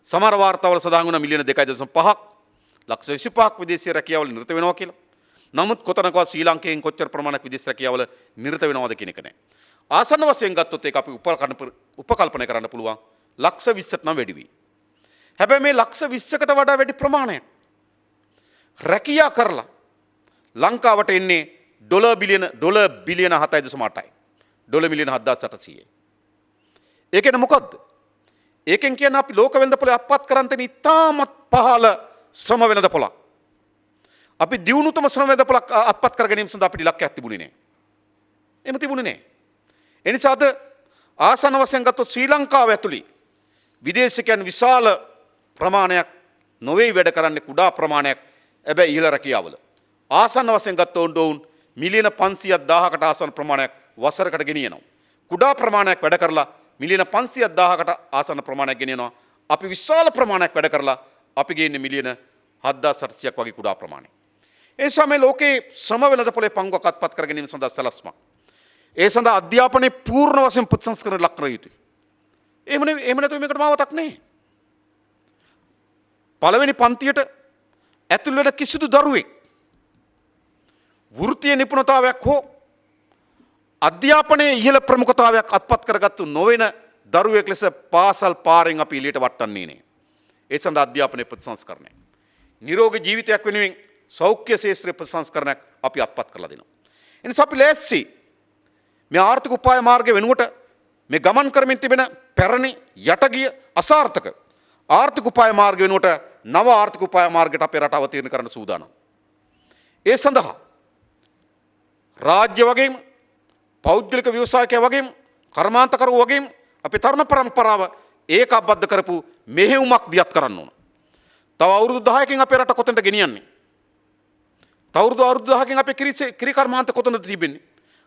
සමහර වාර්තාවල සඳහන් වෙනවා මිලියන 2.5ක් ලක්ෂ 25ක් විදේශීය රැකියාවල නිරත වෙනවා කියලා. නමුත් කොතනකවත් ශ්‍රී ලංකයෙන් කොච්චර ප්‍රමාණයක් විදේශ රැකියාවල නිරත වෙනවද කියන එක නැහැ. ආසන්න වශයෙන් ගත්තොත් ඒක අපි උපකල්පනය කරන්න පුළුවන් ලක්ෂ 20ට නම් වැඩි වෙයි. හැබැයි මේ ලක්ෂ 20කට වඩා වැඩි ප්‍රමාණයක් රැකියා කරලා ලංකාවට එන්නේ ඩොලර් බිලියන 7.8යි. ඩොලර් මිලියන 7,800යි. ඒ කියන්නේ මොකද්ද? ඒකෙන් කියන්නේ අපි ලෝක වෙළඳපොළ අත්පත් කරන් තියෙන ඉතාමත් පහළ ශ්‍රම වෙළඳපොළක්. අපි දියුණුතම ශ්‍රම වෙළඳපොළක් අත්පත් කර ගැනීම සඳහා අපිට ඉලක්කයක් තිබුණේ නැහැ. එහෙම තිබුණේ නැහැ. ඒ නිසා අද ආසන්න වශයෙන් ගත්තොත් ශ්‍රී ලංකාව ඇතුළේ විදේශිකයන් විශාල ප්‍රමාණයක් නොවේ වැඩ කරන්නේ කුඩා ප්‍රමාණයක්. හැබැයි ඉහළ රැකියාවල ආසන්න වශයෙන් ගත්තොත් ඔවුන් මිලියන 500,000කට ආසන්න ප්‍රමාණයක් වසරකට ගෙනියනවා. කුඩා ප්‍රමාණයක් වැඩ කරලා මිලියන 500,000කට ආසන්න ප්‍රමාණයක් ගෙනියනවා. අපි විශාල ප්‍රමාණයක් වැඩ කරලා අපි ගේන්නේ මිලියන 7,800ක් වගේ කුඩා ප්‍රමාණයක්. ඒ නිසා මේ ලෝකේ ශ්‍රම වෙළඳපොළේ පංගුවක් අත්පත් කර ගැනීම සඳහා සැලැස්මක්. ඒ සඳහා අධ්‍යාපනයේ පූර්ණ වශයෙන් ප්‍රතිසංස්කරණ ලක් කර යුතුයි. එහෙම නැතුව මේකට මාවතක් නැහැ. පළවෙනි පන්තියට ඇතුල් වෙන කිසිදු දරුවෙක් වෘත්තීය නිපුණතාවයක් හෝ අධ්‍යාපනයේ ඉහළ ප්‍රමුඛතාවයක් අත්පත් කරගත්තු නොවන දරුවෙක් ලෙස පාසල් පාරෙන් අපි එළියට වට්ටන්නේ නැහැ. ඒ සඳහා අධ්‍යාපනයේ ප්‍රතිසංස්කරණය. නිරෝගී ජීවිතයක් වෙනුවෙන් සෞඛ්‍ය ශාස්ත්‍රයේ ප්‍රතිසංස්කරණයක් අපි අත්පත් කරලා දෙනවා. එනිසා අපි ලෑස්ති මේ ආර්ථික උපාය මාර්ගය වෙනුවට මේ ගමන් කරමින් තිබෙන පැරණි යටගිය අසාර්ථක ආර්ථික උපාය මාර්ග වෙනුවට නව ආර්ථික උපාය මාර්ගයට අපේ රට අවතීර්ණ කරන්න සූදානම්. ඒ සඳහා රාජ්‍ය වගේම පෞද්ගලික ව්‍යවසායකය වගේම කර්මාන්තකරුවෝ වගේම අපේ තරුණ පරම්පරාව ඒකාබද්ධ කරපු මෙහෙයුමක් දියත් කරන්න ඕන. තව අවුරුදු 10කින් අපේ රට කොතනට ගෙනියන්නේ? තව අවුරුදු 10කින් අපේ කිරි කර්මාන්ත කොතනද තිබෙන්නේ?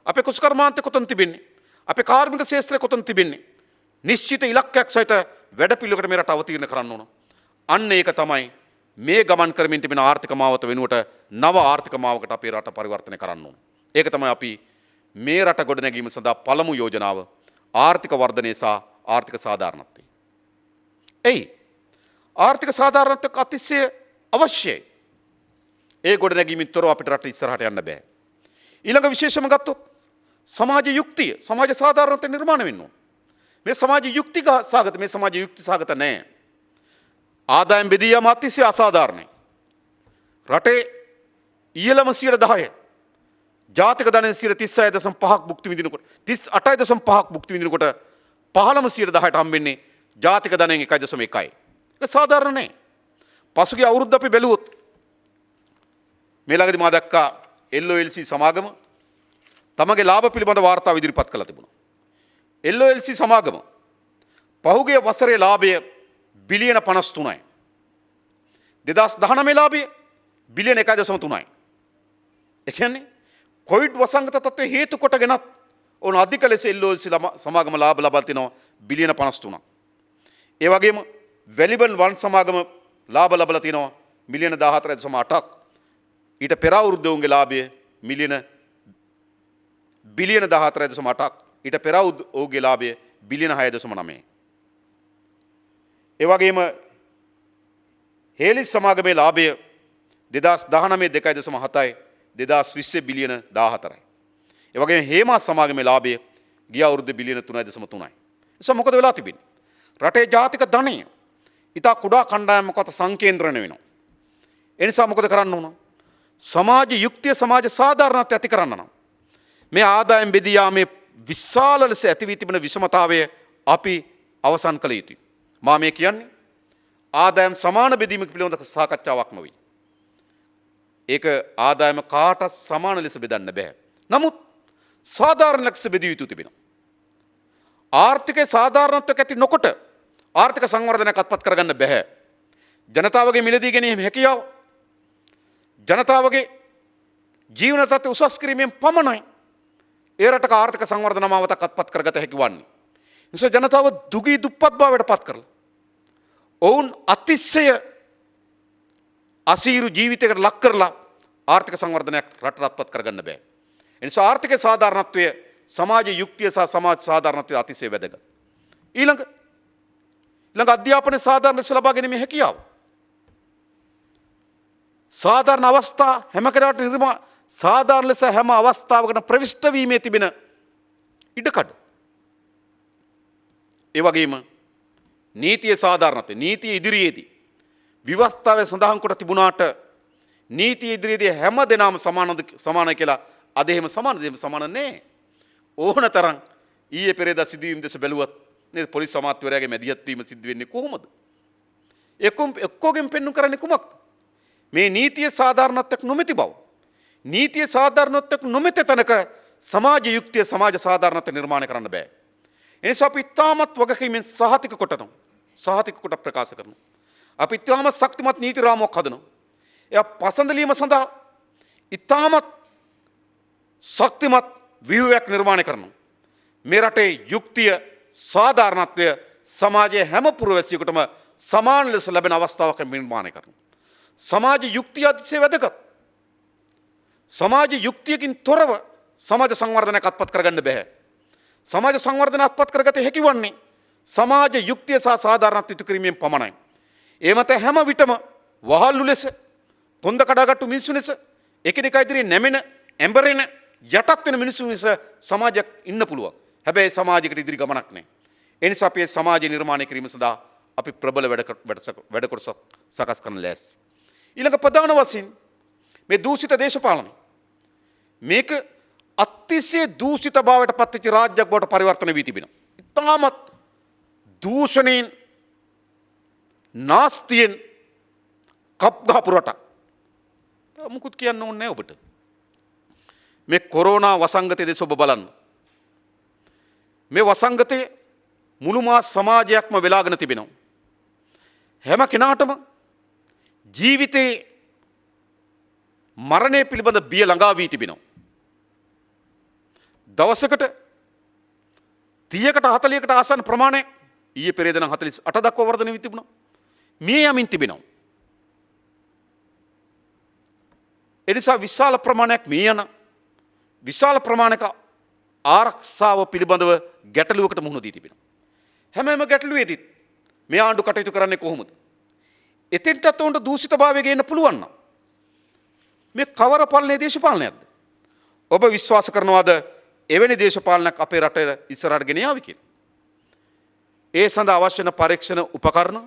අපේ කුසු කර්මාන්ත කොතනද තිබෙන්නේ? අපේ කාර්මික ශාස්ත්‍රය කොතනද තිබෙන්නේ? නිශ්චිත ඉලක්කයක් සහිත වැඩපිළිවෙලකට මේ රට අවතීර්ණ කරන්න ඕන. අන්න ඒක තමයි මේ ගමන් කරමින් තිබෙන ආර්ථික මාවත වෙනුවට නව ආර්ථික මාවකට අපේ රට පරිවර්තනය කරන්න ඕන. ඒක තමයි අපි මේ රට ගොඩනැගීම සඳහා පළමු යෝජනාව ආර්ථික වර්ධනය සහ ආර්ථික සාධාරණත්වය. එයි ආර්ථික සාධාරණත්වය අතිශය අවශ්‍යයි. ඒ ගොඩනැගීමෙන් තොරව අපිට රට ඉස්සරහට යන්න බෑ. ඊළඟ විශේෂම ගත්තොත් සමාජ යුක්තිය, සමාජ සාධාරණත්වය නිර්මාණය වෙන්න ඕන. මේ සමාජ යුක්තික සාගත මේ සමාජ යුක්ති සාගත නැහැ. ආදායම් බෙදී යාම අතිශය අසාධාරණයි. රටේ ඉහළම 10% ජාතික ධනයෙන් 36.5ක් භුක්ති විඳිනකොට 38.5ක් භුක්ති විඳිනකොට පහළම 10%ට හම්බෙන්නේ ජාතික ධනයෙන් 1.1යි. ඒක සාධාරණ නැහැ. පසුගිය අවුරුද්ද අපි බැලුවොත් මේ ළඟදී මා දැක්කා LOLC සමාගම තමගේ ලාභ පිළිබඳ වාර්තාව ඉදිරිපත් කළා තිබුණා. LOLC සමාගම පහුගිය වසරේ ලාභය බිලියන 53යි. 2019 ලාභය බිලියන 1.3යි. ඒ කියන්නේ කොවිඩ් වසංගත තත්ත්වය හේතු කොටගෙනත් ඕන අධික ලෙස LOLC සමාගම ලාභ ලබා තිනවා බිලියන 53ක්. ඒ වගේම වැලිබන් වන් සමාගම ලාභ ලබලා තිනවා මිලියන 14.8ක්. ඊට පෙර අවුරුද්දේ ලාභය බිලියන 14.8ක්. ඊට පෙර ඔහුගේ ලාභය බිලියන 6.9. ඒ වගේම හේලිස් සමාගමේ ලාභය 2019 2.7යි 2020 බිලියන 14යි. ඒ වගේම හේමාස් සමාගමේ ලාභය ගිය අවුරුද්දේ බිලියන 3.3යි. ඒක මොකද වෙලා තිබෙන්නේ? රටේ ජාතික ධනය ඉතා කුඩා කණ්ඩායමකට සංකේන්ද්‍රණය වෙනවා. ඒ නිසා මොකද කරන්න ඕන? සමාජ යුක්තිය සමාජ සාධාරණත්වය ඇති කරන්න නම් මේ ආදායම් බෙදී යාමේ විශාල ලෙස ඇති වී තිබෙන විෂමතාවය අපි අවසන් කළ යුතුයි. මා මේ කියන්නේ ආදායම් සමාන බෙදීම පිළිබඳ සාකච්ඡාවක් නොවේ. ඒක ආදායම කාටත් සමාන ලෙස බෙදන්න බෑ. නමුත් සාධාරණ ලෙස බෙදිය යුතු තිබෙනවා. ආර්ථිකයේ සාධාරණත්වයක් ඇති නොකොට ආර්ථික සංවර්ධනයක් අත්පත් කරගන්න බෑ. ජනතාවගේ මිලදී ගැනීම හැකියාව ජනතාවගේ ජීවන තත්ත්වය උසස් කිරීමෙන් පමණයි ඒ රටක ආර්ථික සංවර්ධන මාවතක් අත්පත් කරගත හැකි වන්නේ. නිසා ජනතාව දුගී දුප්පත් බවට පත් කරලා ඔවුන් අතිශය අසීරු ජීවිතයකට ලක් කරලා ආර්ථික සංවර්ධනයක් රටට අත්පත් කරගන්න බෑ. ඒ නිසා ආර්ථික සාධාරණත්වය සමාජ යුක්තිය සහ සමාජ සාධාරණත්වය අතිශය වැදගත්. ඊළඟ අධ්‍යාපන සාධාරණ ලෙස ලබා ගැනීමේ හැකියාව. සාධාරණ අවස්ථා හැම කෙනාට සාධාරණ ලෙස හැම අවස්ථාවකටම ප්‍රවිෂ්ඨ වීමේ තිබෙන ඉඩකඩ. ඒ වගේම නීතිය සාධාරණත්වය නීතිය ඉදිරියේදී විවස්ථාවේ සඳහන් කොට තිබුණාට නීතිය ඉදිරියේදී හැම දෙනාම සමානයි කියලා අද එහෙම සමාන නැහැ. ඕන තරම් ඊයේ පෙරේදා සිදුවීම් දෙස බැලුවත් නේද පොලිස් අමාත්‍යවරයාගේ මැදිහත් වීම සිද්ධ වෙන්නේ කොහොමද? එක්කෝගෙන් පෙන්වු කරන්නේ කුමක්ද? මේ නීතිය සාධාරණත්වයක් නොමැති බව. නීතිය සාධාරණත්වයක් නොමැති තැනක සමාජ යුක්තිය සමාජ සාධාරණත්වය නිර්මාණය කරන්න බෑ. එනිසා අපි ඉතාමත් වගකීමෙන් සහතික කොට ප්‍රකාශ කරනවා. අපි ඉතාමත් ශක්තිමත් නීති රාමුවක් හදනවා. එය පසඳලීම සඳහා ඉතාමත් ශක්තිමත් ව්‍යුහයක් නිර්මාණය කරනවා. මේ රටේ යුක්තිය සාධාරණත්වය සමාජයේ හැම පුරවැසියෙකුටම සමාන ලෙස ලැබෙන අවස්ථාවක් නිර්මාණය කරනවා. සමාජ යුක්තිය අතිශය වැදගත්. සමාජ යුක්තියකින් තොරව සමාජ සංවර්ධනයක් අත්පත් කරගන්න බෑ. සමාජ සංවර්ධන අත්පත් කරගත හැකි වන්නේ සමාජ යුක්තිය සහ සාධාරණත්වය ඉටු කිරීමෙන් පමණයි. ඒ මත හැම විටම වහල්ලු ලෙස කොන්ද කඩාගත්තු මිනිසුන් ලෙස එකිනෙකා ඉදිරියේ නැමෙන ඇඹරෙන යටත් වෙන මිනිසුන් ලෙස සමාජයක් ඉන්න පුළුවන්. හැබැයි සමාජයකට ඉදිරි ගමනක් නැහැ. ඒ නිසා අපි සමාජය නිර්මාණය කිරීම සඳහා අපි ප්‍රබල වැඩ කොටසක් සකස් කරන්න ලෑස්ති. ඊළඟ ප්‍රධාන වශයෙන් මේ දූෂිත දේශපාලනය මේක අතිශය දූෂිත භාවයට පත්වෙච්ච රාජ්‍යයක් බවට පරිවර්තන වී තිබෙනවා. ඉතාමත් දූෂණයෙන් නාස්තියෙන් කප් ගහපු රටක්. මුකුත් කියන්න ඕනේ නැහැ ඔබට. මේ කොරෝනා වසංගතයේ දෙස ඔබ බලන්න. මේ වසංගතයේ මුළු මා සමාජයක්ම වෙලාගෙන තිබෙනවා. හැම කෙනාටම ජීවිතේ මරණය පිළිබඳ බිය ළඟා වී තිබෙනවා. දවසකට 30කට 40කට ආසන්න ප්‍රමාණයක් ඊයේ පෙරේද නම් 48 දක්වා වර්ධනය වී තිබුණා. මේ යමින් තිබෙනවා. එනිසා විශාල ප්‍රමාණයක් මේ යන විශාල ප්‍රමාණයක ආරක්ෂාව පිළිබඳව ගැටලුවකට මුහුණ දී තිබෙනවා. හැම ගැටලුවේදීත් මේ ආණ්ඩු කටයුතු කරන්නේ කොහොමද? එතෙන්ටත් උන්ට දූෂිතභාවය ගේන්න පුළුවන් නම් මේ කවර පල්ලේ දේශපාලනයක්ද? ඔබ විශ්වාස කරනවාද එවැනි දේශපාලනයක් අපේ රටේ ඉස්සරහට ගෙන යාවි කියලා? ඒ සඳහා අවශ්‍ය වන පරීක්ෂණ උපකරණ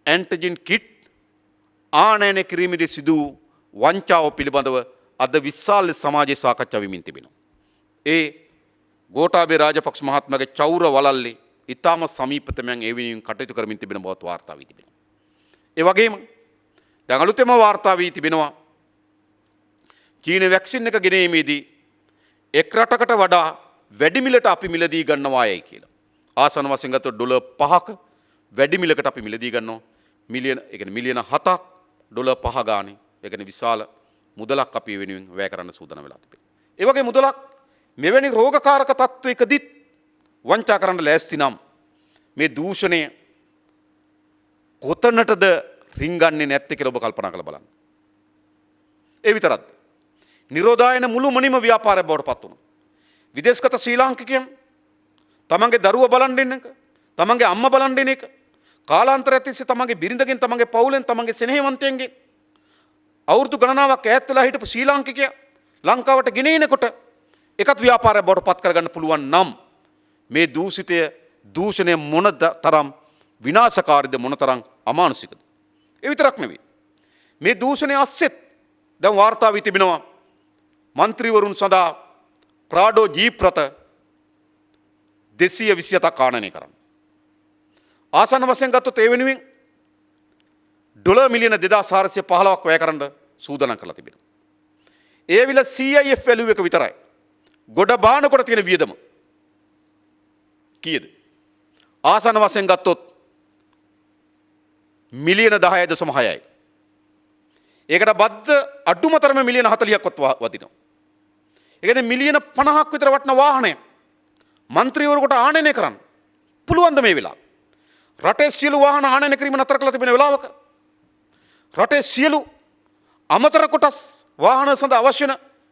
ඇන්ටිජන් කිට් ආනයනය කිරීමේදී සිදු වංචාව පිළිබඳව අද විශාල සමාජයේ සාකච්ඡා වෙමින් තිබෙනවා. ඒ ගෝඨාභය රාජපක්ෂ මහත්මයාගේ චෞර වලල්ලේ ඉතාම සමීපතමයන් ඒ වෙනුවෙන් කටයුතු කරමින් තිබෙන බවත් වාර්තා වී තිබෙනවා. ඒ වගේම දැන් අලුතෙන්ම වාර්තා වී තිබෙනවා චීන වැක්සින් එක ගෙනීමේදී එක් රටකට වඩා වැඩි මිලට අපි මිලදී ගන්නවායයි කියලා. ආසන වශයෙන් ගත්තොත් ඩොලර් 5ක වැඩි මිලකට අපි මිලදී ගන්නවා. මිලියන 7ක් ඩොලර් 5 ගානේ. ඒ කියන්නේ විශාල මුදලක් අපි වෙනුවෙන් වැය කරන්න සූදානම් වෙලා තිබෙනවා. ඒ වගේ මුදලක් මෙවැනි රෝගකාරක තත්ත්වයකදීත් වංචා කරන්න ලෑස්ති නම් මේ දූෂණය කොතනටද රිංගන්නේ නැත්තේ කියලා ඔබ කල්පනා කරලා බලන්න. ඒ විතරක්ද? නිරෝධායන මුළුමනින්ම ව්‍යාපාරයක් බවට පත් වුණා. විදේශගත ශ්‍රී ලාංකිකයන් තමන්ගේ දරුවා බලන් දෙන්න එක, තමන්ගේ අම්මා බලන් දෙන එක, කාලාන්තරයක් තිස්සේ තමන්ගේ බිරිඳගෙන්, තමන්ගේ පවුලෙන්, තමන්ගේ සෙනෙහවන්තයන්ගෙන් අවුරුදු ගණනාවක් ඈත් වෙලා හිටපු ශ්‍රී ලාංකිකයා ලංකාවට ගෙන එනකොට එකත් ව්‍යාපාරයක් බවට පත් කරගන්න පුළුවන් නම් මේ දූෂණය මොන තරම් විනාශකාරීද, මොන තරම් අමානුෂිකද? ඒ විතරක් නෙවෙයි. මේ දූෂණය අස්සෙත් දැන් වාර්තා වී තිබෙනවා මන්ත්‍රීවරුන් සඳහා ප්‍රාඩෝ ජීප් රථ 227ක් ආනයනය කරන්න. ආසන්න වශයෙන් ගත්තොත් ඒ වෙනුවෙන් ඩොලර් මිලියන 2415ක් වැය කරන්න සූදානම් කරලා තිබෙනවා. ඒ විල CIF වැලියු එක විතරයි. ගොඩ බානකොට තියෙන වියදම කීයද? ආසන්න වශයෙන් ගත්තොත් මිලියන 10.6යි. ඒකට බද්ධ අඩුම තරම මිලියන 40ක්වත් වදිනවා. ඒ කියන්නේ මිලියන 50ක් විතර වටන වාහනය മന്ത്രിවරකට ආනයනය කරන්න පුළුවන් ද මේ වෙලාව? රටේ සියලු වාහන ආනයනය කිරීම නතර කරලා තිබෙන වෙලාවක, රටේ සියලු අමතර කොටස් වාහන සඳහා අවශ්‍ය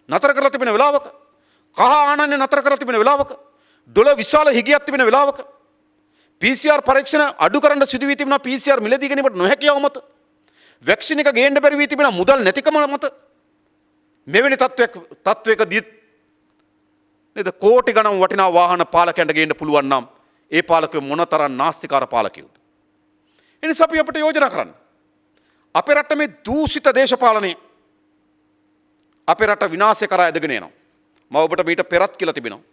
නතර කරලා තිබෙන වෙලාවක, කහ ආනයනය නතර කරලා තිබෙන වෙලාවක, ඩොලර් විශාල හිගයක් තිබෙන වෙලාවක, PCR පරීක්ෂණ අඩු කරන්න සිදු වී තිබෙනවා PCR මිලදී ගැනීමට නොහැකියාව මත, වැක්සින් එක ගේන්න බැරි වී තිබෙන මුදල් නැතිකම මත මෙවැනි තත්වයකදී නේද කෝටි ගණන් වටිනා වාහන පාලකයන්ට ගේන්න පුළුවන් නම් ඒ පාලකයෝ මොනතරම් නාස්තිකාර පාලකයෝද? එනිසා අපි අපිට යෝජනා කරන්න. අපේ රට මේ දූෂිත දේශපාලනය අපේ රට විනාශය කරා ඇදගෙන යනවා. මම ඔබට මීට පෙරත් කියලා තිබෙනවා.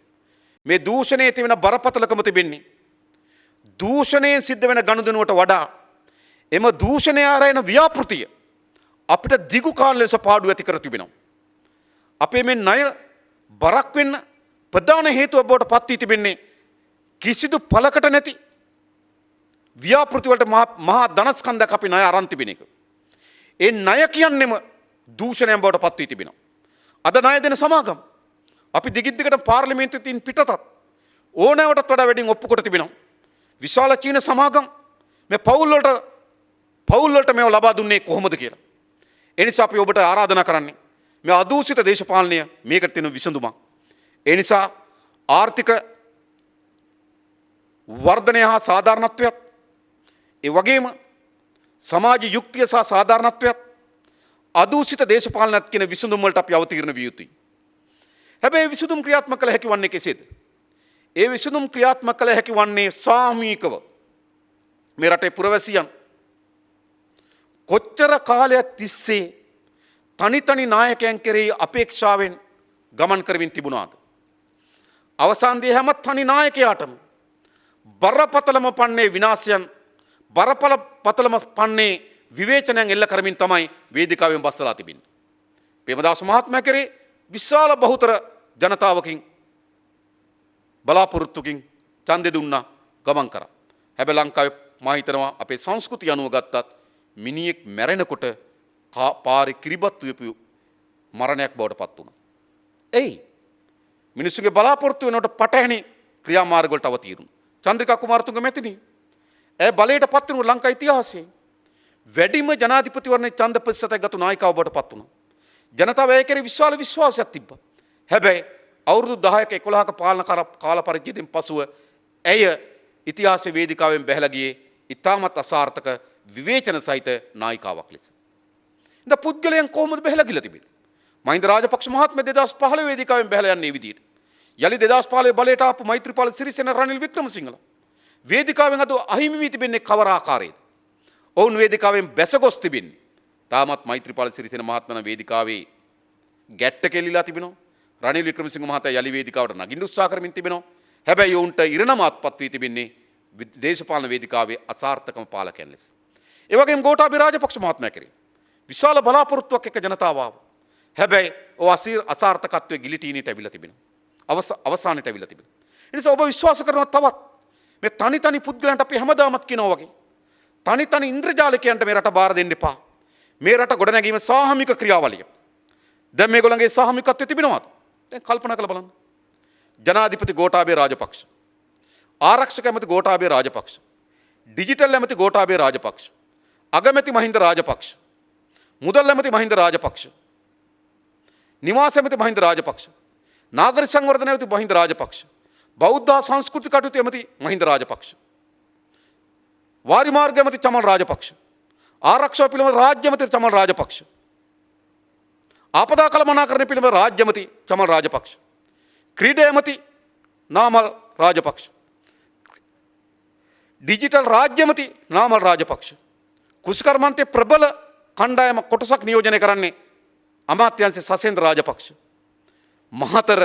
මේ දූෂණයේ තිබෙන බරපතලකම තිබෙන්නේ දූෂණයෙන් සිද්ධ වෙන ගනුදෙනුවට වඩා එම දූෂණය ආරයන ව්‍යාපෘතිය අපිට දිගු කාල ලෙස පාඩු ඇති කර තිබෙනවා. අපේ මේ ණය බරක් වෙන්න ප්‍රධාන හේතුව බවට පත් වී තිබෙන්නේ කිසිදු පළකට නැති ව්‍යාපෘති වලට මහා ධනස්කන්ධයක් අපි ණය අරන් තිබෙන එක. ඒ ණය කියන්නේම දූෂණයක් බවට පත් වී තිබෙනවා. අද ණය දෙන සමාගම් අපි දිගින් දිගට පාර්ලිමේන්තුවෙන් පිටතත් ඕනෑවටත් වඩා වැඩියෙන් ඔප්පු කොට තිබෙනවා. විශාල චීන සමාගම් මේ පවුල් වලට මේව ලබා දුන්නේ කොහොමද කියලා. ඒ නිසා අපි ඔබට ආරාධනා කරන්නේ මේ අදූෂිත දේශපාලනය මේකට තියෙන විසඳුමක්. ඒ නිසා ආර්ථික වර්ධනය හා සාධාරණත්වයත්, ඒ වගේම සමාජ යුක්තිය සහ සාධාරණත්වයත් අදූෂිත දේශපාලනයත් කියන විසඳුම් වලට අපි අවතීර්ණ විය යුතුයි. හැබැයි විසඳුම් ක්‍රියාත්මක කළ හැකි වන්නේ කෙසේද? ඒ විසඳුම් ක්‍රියාත්මක කළ හැකි වන්නේ සාමූහිකව මේ රටේ පුරවැසියන් කොච්චර කාලයක් තිස්සේ තනි නායකයන් කෙරෙහි අපේක්ෂාවෙන් ගමන් කරමින් තිබුණාද? අවසානයේ හැම තනි නායකයාටම බරපතලම පන්නේ විනාශයන් බරපතලම පන්නේ විවේචනයන් එල්ල කරමින් තමයි වේදිකාවෙන් බස්සලා තිබෙන්නේ. ප්‍රේමදාස මහත්මයා කෙරේ විශාල බහුතර ජනතාවකින් බලාපොරොත්තුකින් ඡන්දෙ දුන්නා ගමන් කරා. හැබැයි ලංකාවේ මා හිතනවා අපේ සංස්කෘතිය අනුව ගත්තත් මිනිහෙක් මැරෙනකොට පාරේ කිරිබත් උයපු මරණයක් බවට පත් වුණා. එයි මිනිස්සුගේ බලාපොරොත්තු වෙනකොට පටහැනි ක්‍රියාමාර්ග වලට අවතීරුණා. චන්ද්‍රිකා කුමාරතුංග මැතිණි ඒ බලයට පත් වුණු ලංකා ඉතිහාසයේ වැඩිම ජනාධිපතිවරණ ඡන්ද ප්‍රතිශතයක් ගතු නායිකාව බවට පත් වුණා. ජනතාව ඒ කෙරෙහි විශාල විශ්වාසයක් තිබ්බා. හැබැයි අවුරුදු 10ක 11ක පාලන කාල පරිච්ඡේදයෙන් පසුව ඇය ඉතිහාස වේදිකාවෙන් බැහැලා ගියේ ඉතාමත් අසාර්ථක විවේචන සහිත නායිකාවක් ලෙස. ඉතින් පුද්ගලයන් කොහොමද බැහැලා ගිලා තිබෙන්නේ? මහින්ද රාජපක්ෂ මහත්මයා 2015 වේදිකාවෙන් බැහැලා යන්නේ මේ විදිහට. යලි 2015 බලයට ආපු මෛත්‍රීපාල සිරිසේන රනිල් වික්‍රමසිංහලා වේදිකාවෙන් අද අහිමි වී තිබෙන්නේ කවර ආකාරයේද? ඔවුන් වේදිකාවෙන් බැසගොස් තිබෙන්නේ. තාමත් මෛත්‍රීපාල සිරිසේන මහත්මයා වේදිකාවේ ගැට්ට කෙලිලා තිබෙනවා. රනිල් වික්‍රමසිංහ මහතා යලි වේදිකාවට නගින්න උත්සාහ කරමින් තිබෙනවා. හැබැයි ඔවුන්ට ඉරණමාත්පත් වී තිබෙන්නේ දේශපාලන වේදිකාවේ අසාර්ථකම පාලකයන් ලෙස. ඒ වගේම ගෝඨාභය රාජපක්ෂ මහත්මයා කෙරේ විශාල බලාපොරොත්තුවක් එක්ක ජනතාව ආවා. හැබැයි ඔව් අසාර්ථකත්වයේ ගිලිටීනේට ඇවිල්ලා තිබෙනවා. අවසානයේ ඇවිල්ලා තිබෙනවා. ඒ නිසා ඔබ විශ්වාස කරනවා තවත් මේ තනි පුද්ගලයන්ට අපි හැමදාමත් කියනවා වගේ තනි ඉන්ද්‍රජාලිකයන්ට මේ රට බාර දෙන්න එපා. මේ රට ගොඩනැගීම සාහමික ක්‍රියාවලිය. දැන් මේගොල්ලන්ගේ සාහමිකත්වය තිබෙනවද? දැන් කල්පනා කරලා බලන්න. ජනාධිපති ගෝඨාභය රාජපක්ෂ, ආරක්ෂක ඇමති ගෝඨාභය රාජපක්ෂ, ඩිජිටල් ඇමති ගෝඨාභය රාජපක්ෂ, අගමැති මහින්ද රාජපක්ෂ, මුදල් ඇමති මහින්ද රාජපක්ෂ, නිවාස ඇමති මහින්ද රාජපක්ෂ, නාගරික සංවර්ධන ඇමති මහින්ද රාජපක්ෂ, බෞද්ධ සංස්කෘතික කටයුතු ඇමති මහින්ද රාජපක්ෂ, වාරි මාර්ග ඇමති චමල් රාජපක්ෂ, ආරක්ෂාව පිළිබඳ රාජ්‍ය ඇමති චමල් රාජපක්ෂ, ආපදා කළමනාකරණ පිළිබඳ රාජ්‍ය ඇමති චමල් රාජපක්ෂ, ක්‍රීඩා ඇමති නාමල් රාජපක්ෂ, ඩිජිටල් රාජ්‍ය ඇමති නාමල් රාජපක්ෂ, කුෂිකර්මාන්තයේ ප්‍රබල කණ්ඩායම කොටසක් නියෝජනය කරන්නේ අමාත්‍යංශ සසේන්ද්‍ර රාජපක්ෂ, මහතර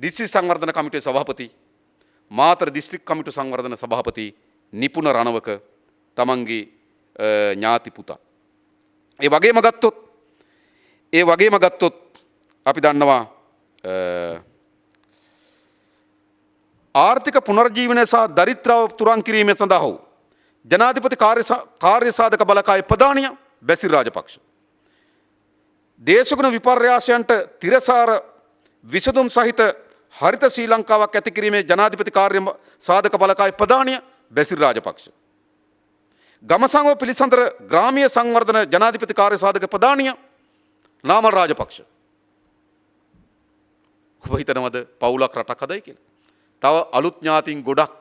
දිස්ත්‍රික් සංවර්ධන කමිටුවේ සභාපති, මාතර දිස්ත්‍රික් කමිටු සංවර්ධන සභාපති නිපුණ රණවක තමන්ගේ ඥාති පුතා. ඒ වගේම ගත්තොත් අපි දන්නවා ආර්ථික පුනර්ජීවනය සහ දරිද්‍රව තුරන් කිරීම සඳහා වූ ජනාධිපති කාර්ය සාධක බලකාය ප්‍රධානිය බැසිල් රාජපක්ෂ. දේශගුණ විපර්යාසයන්ට තිරසාර විසඳුම් සහිත හරිත ශ්‍රී ලංකාවක් ඇති කිරීමේ ජනාධිපති කාර්ය සාධක බලකාය ප්‍රධානිය බැසිල් රාජපක්ෂ. ගමසංගම පිළිසඳර ග්‍රාමීය සංවර්ධන ජනාධිපති කාර්ය සාධක ප්‍රධානිය නාමල් රාජපක්ෂ. ඔබ හිතනවද පවුලක් රටක් හදයි කියලා? තව අලුත් ඥාතීන් ගොඩක්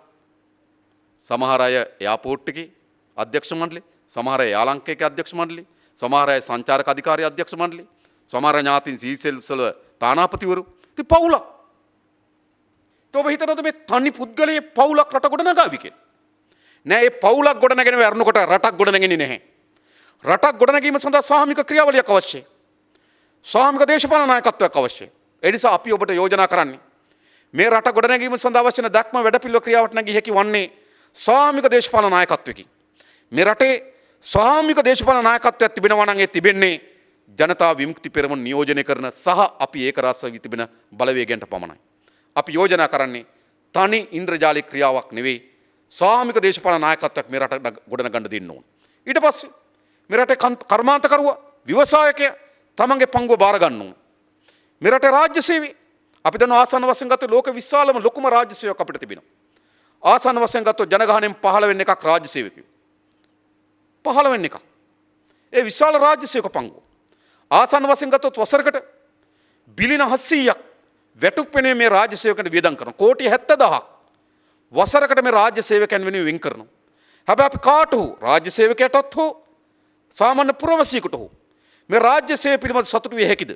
සමහර අය එයාපෝට් එකේ අධ්‍යක්ෂ මණ්ඩලය, සමහර අය යාලංකේකේ අධ්‍යක්ෂ මණ්ඩලය, සමහර අය සංචාරක අධිකාරිය අධ්‍යක්ෂ මණ්ඩලය, සමහර ඥාතීන් සීසෙල්ස් වල තානාපතිවරු. ඉතින් පවුලක්. ඔබ හිතනවද මේ තනි පුද්ගලයේ පවුලක් රට ගොඩ නගාවි කියලා? නෑ, ඒ පවුලක් ගොඩ නැගෙන වරනකොට රටක් ගොඩ නැගෙන්නේ නැහැ. රටක් ගොඩ නැගීම සඳහා සාමික ක්‍රියාවලියක් අවශ්‍යයි. සාමික දේශපාලන නායකත්වයක් අවශ්‍යයි. ඒ නිසා අපි ඔබට යෝජනා කරන්නේ මේ රට ගොඩ නැගීම සඳහා අවශ්‍ය වන දක්ම වැඩපිළිවෙල ක්‍රියාවට නැගී හැකි වන්නේ සාමික දේශපාලන නායකත්වයකින්. මේ රටේ සාමික දේශපාලන නායකත්වයක් තිබෙනවා නම් ඒ තිබෙන්නේ ජනතා විමුක්ති පෙරමුණ නියෝජනය කරන සහ අපි ඒක රාස වී තිබෙන බලවේගයන්ට පමණයි. අපි යෝජනා කරන්නේ තනි ඉන්ද්‍රජාලික ක්‍රියාවක් නෙවෙයි, සාමික දේශපාලන නායකත්වයක් මේ රට ගොඩනගන්න දෙන්න ඕන. ඊට පස්සේ මේ රටේ කර්මාන්තකරුවා, ව්‍යවසායකයා තමන්ගේ පංගුව බාර ගන්න ඕන. මේ රටේ රාජ්‍ය සේවය අපි දන්න ආසන්න වශයෙන් ගත්තොත් ලෝක විශාලම ලොකුම රාජ්‍ය සේවයක් අපිට තිබෙනවා. ආසන්න වශයෙන් ගත්තොත් ජනගහණයෙන් 15 වෙනි එකක් රාජ්‍ය සේවකයෝ. 15 වෙනි එක. ඒ විශාල රාජ්‍ය සේවක පංගුව. ආසන්න වශයෙන් ගත්තොත් වසරකට බිලියන 700ක් වැටුප් වෙනුවෙන් මේ රාජ්‍ය සේවකයන්ට වියදම් කරනවා. කෝටි 70000ක් වසරකට මේ රාජ්‍ය සේවකයන් වෙනුවෙන් වෙන් කරනවා. හැබැයි අපි කාට හෝ රාජ්‍ය සේවකයටත් හෝ සාමාන්‍ය පුරවැසියෙකුට හෝ මේ රාජ්‍ය සේවය පිළිබඳ සතුටු විය හැකිද?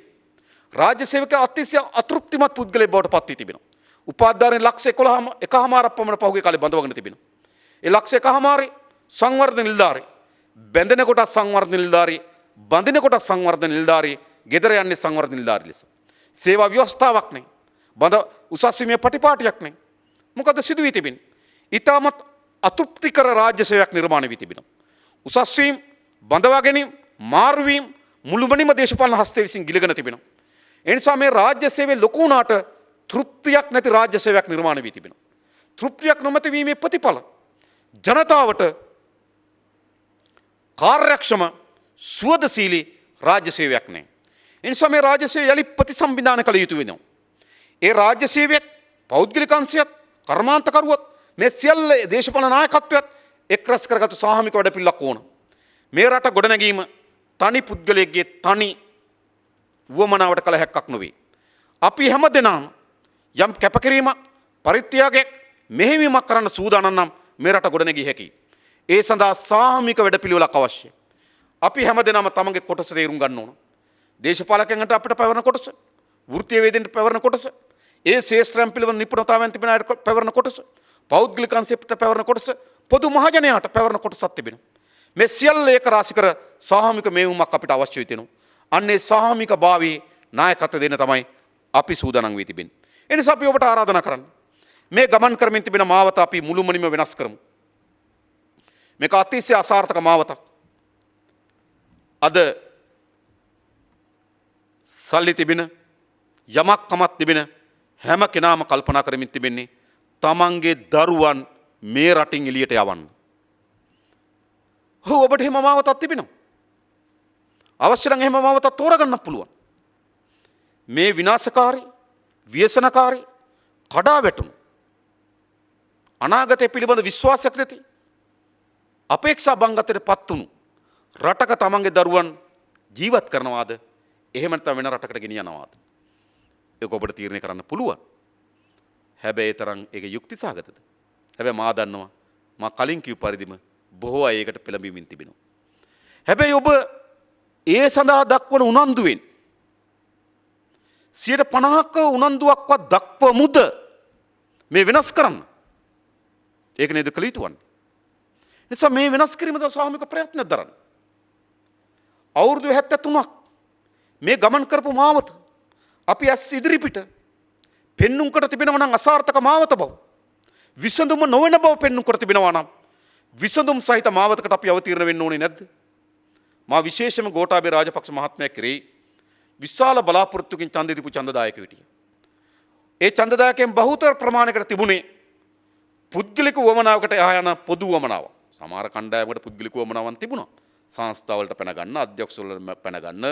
රාජ්‍ය සේවකයා අතිශය අතෘප්තිමත් පුද්ගලයෙක් බවට පත් වී තිබෙනවා. උපාධිධාරීන් ලක්ෂ 11ක් පමණ පහුගිය කාලේ බඳවගෙන තිබෙනවා. ඒ ලක්ෂ එකමාරේ සංවර්ධන නිලධාරී බැඳෙන කොට සංවර්ධන නිලධාරී බඳින කොට සංවර්ධන නිලධාරී ගෙදර යන්නේ සංවර්ධන නිලධාරී ලෙස. සේවා ව්‍යවස්ථාවක් නැහැ. බඳ උසස් වීමේ පටිපාටියක් නැහැ. මොකද සිදු වී තිබෙන්නේ? ඊටමත් අතෘප්තිකර රාජ්‍ය සේවයක් නිර්මාණය වී තිබෙනවා. උසස් වීම, බඳවා ගැනීම, මාරු වීම මුළුමනින්ම දේශපාලන හස්තය විසින් ගිලගෙන තිබෙනවා. ඒ නිසා මේ රාජ්‍ය සේවයේ ලොකු වුණාට තෘප්තියක් නැති රාජ්‍ය සේවයක් නිර්මාණය වී තිබෙනවා. තෘප්තියක් නොමැති වීමේ ප්‍රතිඵල ජනතාවට කාර්යක්ෂම සුවදශීලී රාජ්‍ය සේවයක් නැහැ. ඒ නිසා මේ රාජ්‍ය සේවය යලි ප්‍රතිසම්විධානය කළ යුතු වෙනවා. ඒ රාජ්‍ය සේවයත් පෞද්ගලික අංශයත් කර්මාන්තකරුවත් මේ සියල්ල දේශපාලන නායකත්වයත් එක් රැස් කරගත්තු සාහමික වැඩපිළිවෙලක් ඕන. මේ රට ගොඩනැගීම තනි පුද්ගලයෙක්ගේ තනි වුවමනාවට කළ හැක්කක් නොවේ. අපි හැමදෙනාම යම් කැපකිරීමක් පරිත්‍යාගයක් මෙහෙයවීමක් කරන්න සූදානම් නම් මේ රට ගොඩනැගිය හැකියි. ඒ සඳහා සාහමික වැඩපිළිවෙලක් අවශ්‍යයි. අපි හැමදෙනාම තමන්ගේ කොටස තේරුම් ගන්න ඕන. දේශපාලකයන්ට අපිට පැවරන කොටස, වෘත්තීය වේදිකෙන්ට පැවරන කොටස, ඒ ශේෂ්ත්‍රයන් පිළිබඳ නිපුණතාවයන් තිබෙන අයට පැවරන කොටස, පෞද්ගලික අංශයට පැවරන කොටස, පොදු මහජනයාට පැවරන කොටසක් තිබෙනවා. මේ සියල්ල ඒක රාශි කර සාහමික මෙහෙයුමක් අපිට අවශ්‍ය වෙනවා. අන්නේ සාහමික භාවයේ නායකත්වය දෙන්න තමයි අපි සූදානම් වී තිබෙන්නේ. ඒ නිසා අපි ඔබට ආරාධනා කරන්නේ මේ ගමන් කරමින් තිබෙන මාවත අපි මුළුමනින්ම වෙනස් කරමු. මේක අතිශය අසාර්ථක මාවතක්. අද සල්ලි තිබෙන යමක් කමක් තිබෙන හැම කෙනාම කල්පනා කරමින් තිබෙන්නේ තමන්ගේ දරුවන් මේ රටින් එළියට යවන්න. ඔබට එහෙම මාවතක් තිබෙනවා. අවශ්‍ය නම් එහෙම මාවතක් තෝරගන්න පුළුවන්. මේ විනාශකාරී, ව්‍යසනකාරී, කඩා වැටුණු අනාගතය පිළිබඳ විශ්වාසයක් නැති අපේක්ෂා බංගතයට පත් වුණු රටක තමන්ගේ දරුවන් ජීවත් කරනවාද? එහෙම නැත්නම් වෙන රටකට ගෙනියනවාද? ඒක ඔබට තීරණය කරන්න පුළුවන්. හැබැයි ඒ තරම් ඒක යුක්ති සහගතද? හැබැයි මා දන්නවා මා කලින් කිව් පරිදිම බොහෝ අය ඒකට පෙළඹෙමින් තිබෙනවා. හැබැයි ඔබ ඒ සඳහා දක්වන උනන්දුවෙන් 50%ක උනන්දුවක්වත් දක්වමුද මේ වෙනස් කරන්න? ඒක නේද කළ යුතු වන්නේ. නිසා මේ වෙනස් කිරීමද සාමූහික ප්‍රයත්නයක් දරන්න. අවුරුදු 73ක් මේ ගමන් කරපු මාවත අපි ඇස් ඉදිරිපිට පෙන්눔 කර තිබෙනවා නම් අසාර්ථක මාවත බව, විසඳුම නොවන බව පෙන්눔 කර තිබෙනවා නම් විසඳුම් සහිත මාවතකට අපි අවතීර්ණ වෙන්න ඕනේ නැද්ද? මා විශේෂයෙන්ම ගෝඨාභය රාජපක්ෂ මහත්මයා කෙරෙහි විශාල බලාපොරොත්තුකින් ඡන්ද දීපු ඡන්දදායකයෝ හිටියා. ඒ ඡන්දදායකයන් බහුතර ප්‍රමාණයකට තිබුණේ පුද්ගලික වමනාවකට යන පොදු වමනාවක්. සමහර කණ්ඩායමකට පුද්ගලික වමනාවක් තිබුණා. සංස්ථාවලට පැන ගන්න, අධ්‍යක්ෂවලට පැන ගන්න,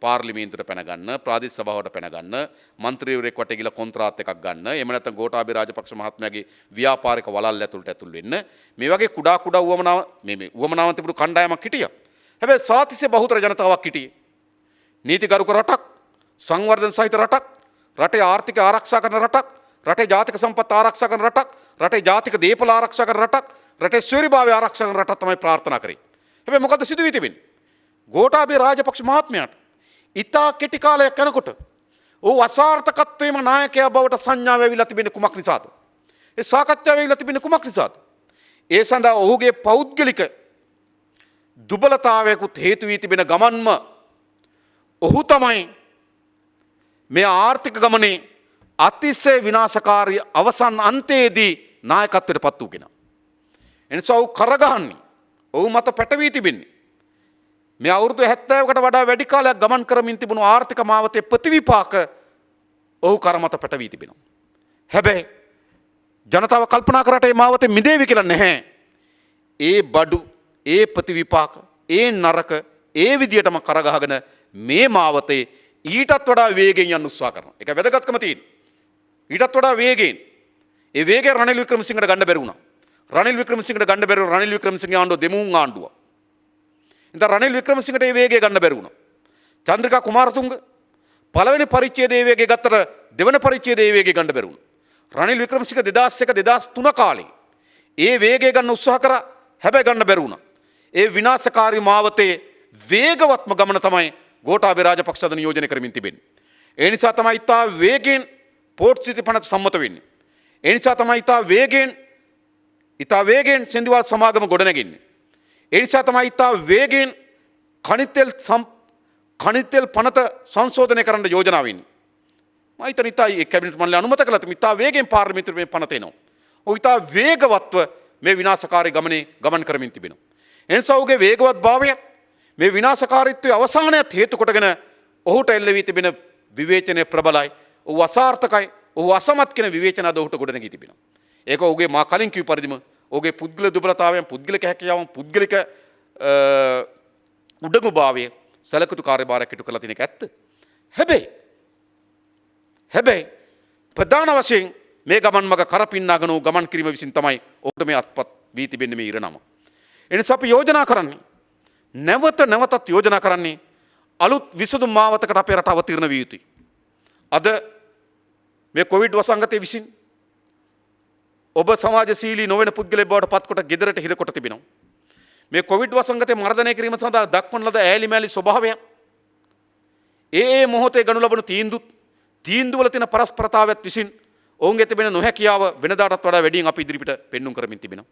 පාර්ලිමේන්තුවට පැන ගන්න, ප්‍රාදේශ සභාවට පැන ගන්න, മന്ത്രിවරයෙක් වටේ ගිහලා කොන්ත්‍රාත් එකක් ගන්න. එහෙම නැත්නම් ගෝඨාභය රාජපක්ෂ මහත්මයාගේ ව්‍යාපාරික වලල් ඇතුළට ඇතුල් වෙන්න. මේ වගේ කුඩා කුඩා වමනාව මේ වමනාවන් තිබුණු කණ්ඩායමක් හිටියා. හැබැයි සාතිස්සේ බහුතර ජනතාවක් හිටියේ. නීතිගරුක රටක්, සංවර්ධන සහිත රටක්, රටේ ආර්ථිකය ආරක්ෂා කරන රටක්, රටේ ජාතික සම්පත් ආරක්ෂා කරන රටක්, රටේ ජාතික දේපල ආරක්ෂා කරන රටක්, රටේ ස්වෛරභාවය ආරක්ෂා කරන රටක් තමයි ප්‍රාර්ථනා කරේ. හැබැයි මොකද සිදු වී තිබෙන්නේ? ගෝඨාභය රාජපක්ෂ මහත්මයාට ඉතා කෙටි කාලයක් යනකොට ඔහු අසාර්ථකත්වයේම නායකයා බවට සංඥාව ඇවිල්ලා තිබෙන්නේ කුමක් නිසාද? ඒ සාකච්ඡාව ඇවිල්ලා තිබෙන්නේ කුමක් නිසාද? ඒ සඳහා ඔහුගේ පෞද්ගලික දුබලතාවයකුත් හේතු වී තිබෙන ගමන්ම ඔහු තමයි මේ ආර්ථික ගමනේ අතිශය විනාශකාරී අවසන් අන්තයේදී නායකත්වයට පත් වූ කෙනා. එනිසා ඔහු කරගහන්නේ, ඔහු මත පැටවී තිබෙන්නේ මේ අවුරුදු 70කට වඩා වැඩි කාලයක් ගමන් කරමින් තිබුණු ආර්ථික මාවතේ ප්‍රතිවිපාක ඔහු කර මත පැටවී තිබෙනවා. හැබැයි ජනතාව කල්පනා කරාට මේ මාවතේ මිදේවි කියලා නැහැ. ඒ බඩු, ඒ ප්‍රතිවිපාක, ඒ නරක ඒ විදියටම කරගහගෙන මේ මාවතේ ඊටත් වඩා වේගෙන් යන්න උත්සාහ කරනවා. ඒක වැදගත්කම තියෙනවා. ඊටත් වඩා වේගෙන්. ඒ වේගය රනිල් වික්‍රමසිංහට ගන්න බැරි වුණා. රනිල් වික්‍රමසිංහට ගන්න බැරුව රනිල් වික්‍රමසිංහ ආණ්ඩුව දෙමුන් ආණ්ඩුව. ඉතින් රනිල් වික්‍රමසිංහට මේ වේගය ගන්න බැරි වුණා. චන්ද්‍රිකා කුමාරතුංග පළවෙනි පරිච්ඡේදයේ වේගය ගත්තට දෙවන පරිච්ඡේදයේ වේගය ගන්න බැරි වුණා. රනිල් වික්‍රමසිංහ 2001 2003 කාලේ ඒ වේගය ගන්න උත්සාහ කරා. හැබැයි ගන්න බැරි වුණා. ඒ විනාශකාරී මාවතේ වේගවත්ම ගමන තමයි ගෝඨාභය රාජපක්ෂ අද නියෝජනය කරමින් තිබෙන්නේ. ඒ නිසා තමයි ඉතා වේගෙන් පෝර්ට් සිටි පනත සම්මත වෙන්නේ. ඒ නිසා තමයි ඉතා වේගෙන් ඉතා වේගෙන් සෙන්දුවල් සමාගම ගොඩනැගෙන්නේ. ඒ නිසා තමයි ඉතා වේගෙන් खनिज तेल पनत संशोधन කරන්න යෝජනා වෙන්නේ. මම හිතන ඉතා ඒ කැබිනට් මණ්ඩලය අනුමත කළා තිබෙන ඉතා වේගෙන් පාර්ලිමේන්තුවේ මේ පනත එනවා. ඔය ඉතා වේගවත්ව මේ විනාශකාරී ගමනේ ගමන් කරමින් තිබෙනවා. එනිසා ඔහුගේ වේගවත් භාවය මේ විනාශකාරීත්වයේ අවසානයත් හේතු කොටගෙන ඔහුට එල්ල වී තිබෙන විවේචනයේ ප්‍රබලයි. ඔහු අසාර්ථකයි. ඔහු අසමත් කියන විවේචන අද ඔහුට ගොඩනැගී තිබෙනවා. ඒක ඔහුගේ මා කලින් කිව් පරිදිම ඔහුගේ පුද්ගල දුබලතාවයන් පුද්ගලික හැකියාවන් පුද්ගලික උඩඟුභාවය සැලකුතු කාර්යභාරයක් ඉටු කරලා තියෙන එක ඇත්ත. හැබැයි ප්‍රධාන වශයෙන් මේ ගමන් මඟ කරපින්නාගෙන ගමන් කිරීම විසින් තමයි ඔහුට මේ අත්පත් වී තිබෙන්නේ මේ ඉරණම. එනිසා අපි යෝජනා කරන්නේ නැවතත් යෝජනා කරන්නේ අලුත් විසඳුම් මාවතකට අපේ රට අවතීර්ණ විය යුතුයි. අද මේ කොවිඩ් වසංගතය විසින් ඔබ සමාජශීලී නොවන පුද්ගලයෙක් බවට පත්කොට ගෙදරට හිරකොට තිබෙනවා. මේ කොවිඩ් වසංගතය මර්ධනය කිරීම සඳහා දක්වන ලද ඈලිමෑලි ස්වභාවය ඒ මොහොතේ ගනු ලබන තීන්දුවල තියෙන පරස්පරතාවයත් විසින් ඔවුන්ගේ තිබෙන නොහැකියාව වෙනදාටත් වඩා වැඩියෙන් අපි ඉදිරිපිට පෙන්눔 කරමින් තිබෙනවා.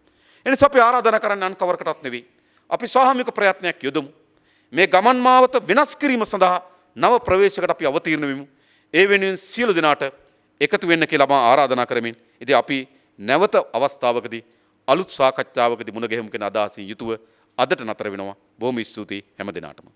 එනිසා අපි ආරාධනා කරන්නේ අන් කවරකටත් නෙවෙයි. අපි සාමූහික ප්‍රයත්නයක් යොදමු. මේ ගමන් මාවත වෙනස් කිරීම සඳහා නව ප්‍රවේශයකට අපි අවතීර්ණ වෙමු. ඒ වෙනුවෙන් සියලු දෙනාට එකතු වෙන්න කියලා මම ආරාධනා කරමින් ඉතින් අපි නැවත අවස්ථාවකදී අලුත් සාකච්ඡාවකදී මුණ ගැහෙමු කියන අදහසින් යුතුව අදට නතර වෙනවා. බොහොම ස්තුතියි හැම දිනාටම.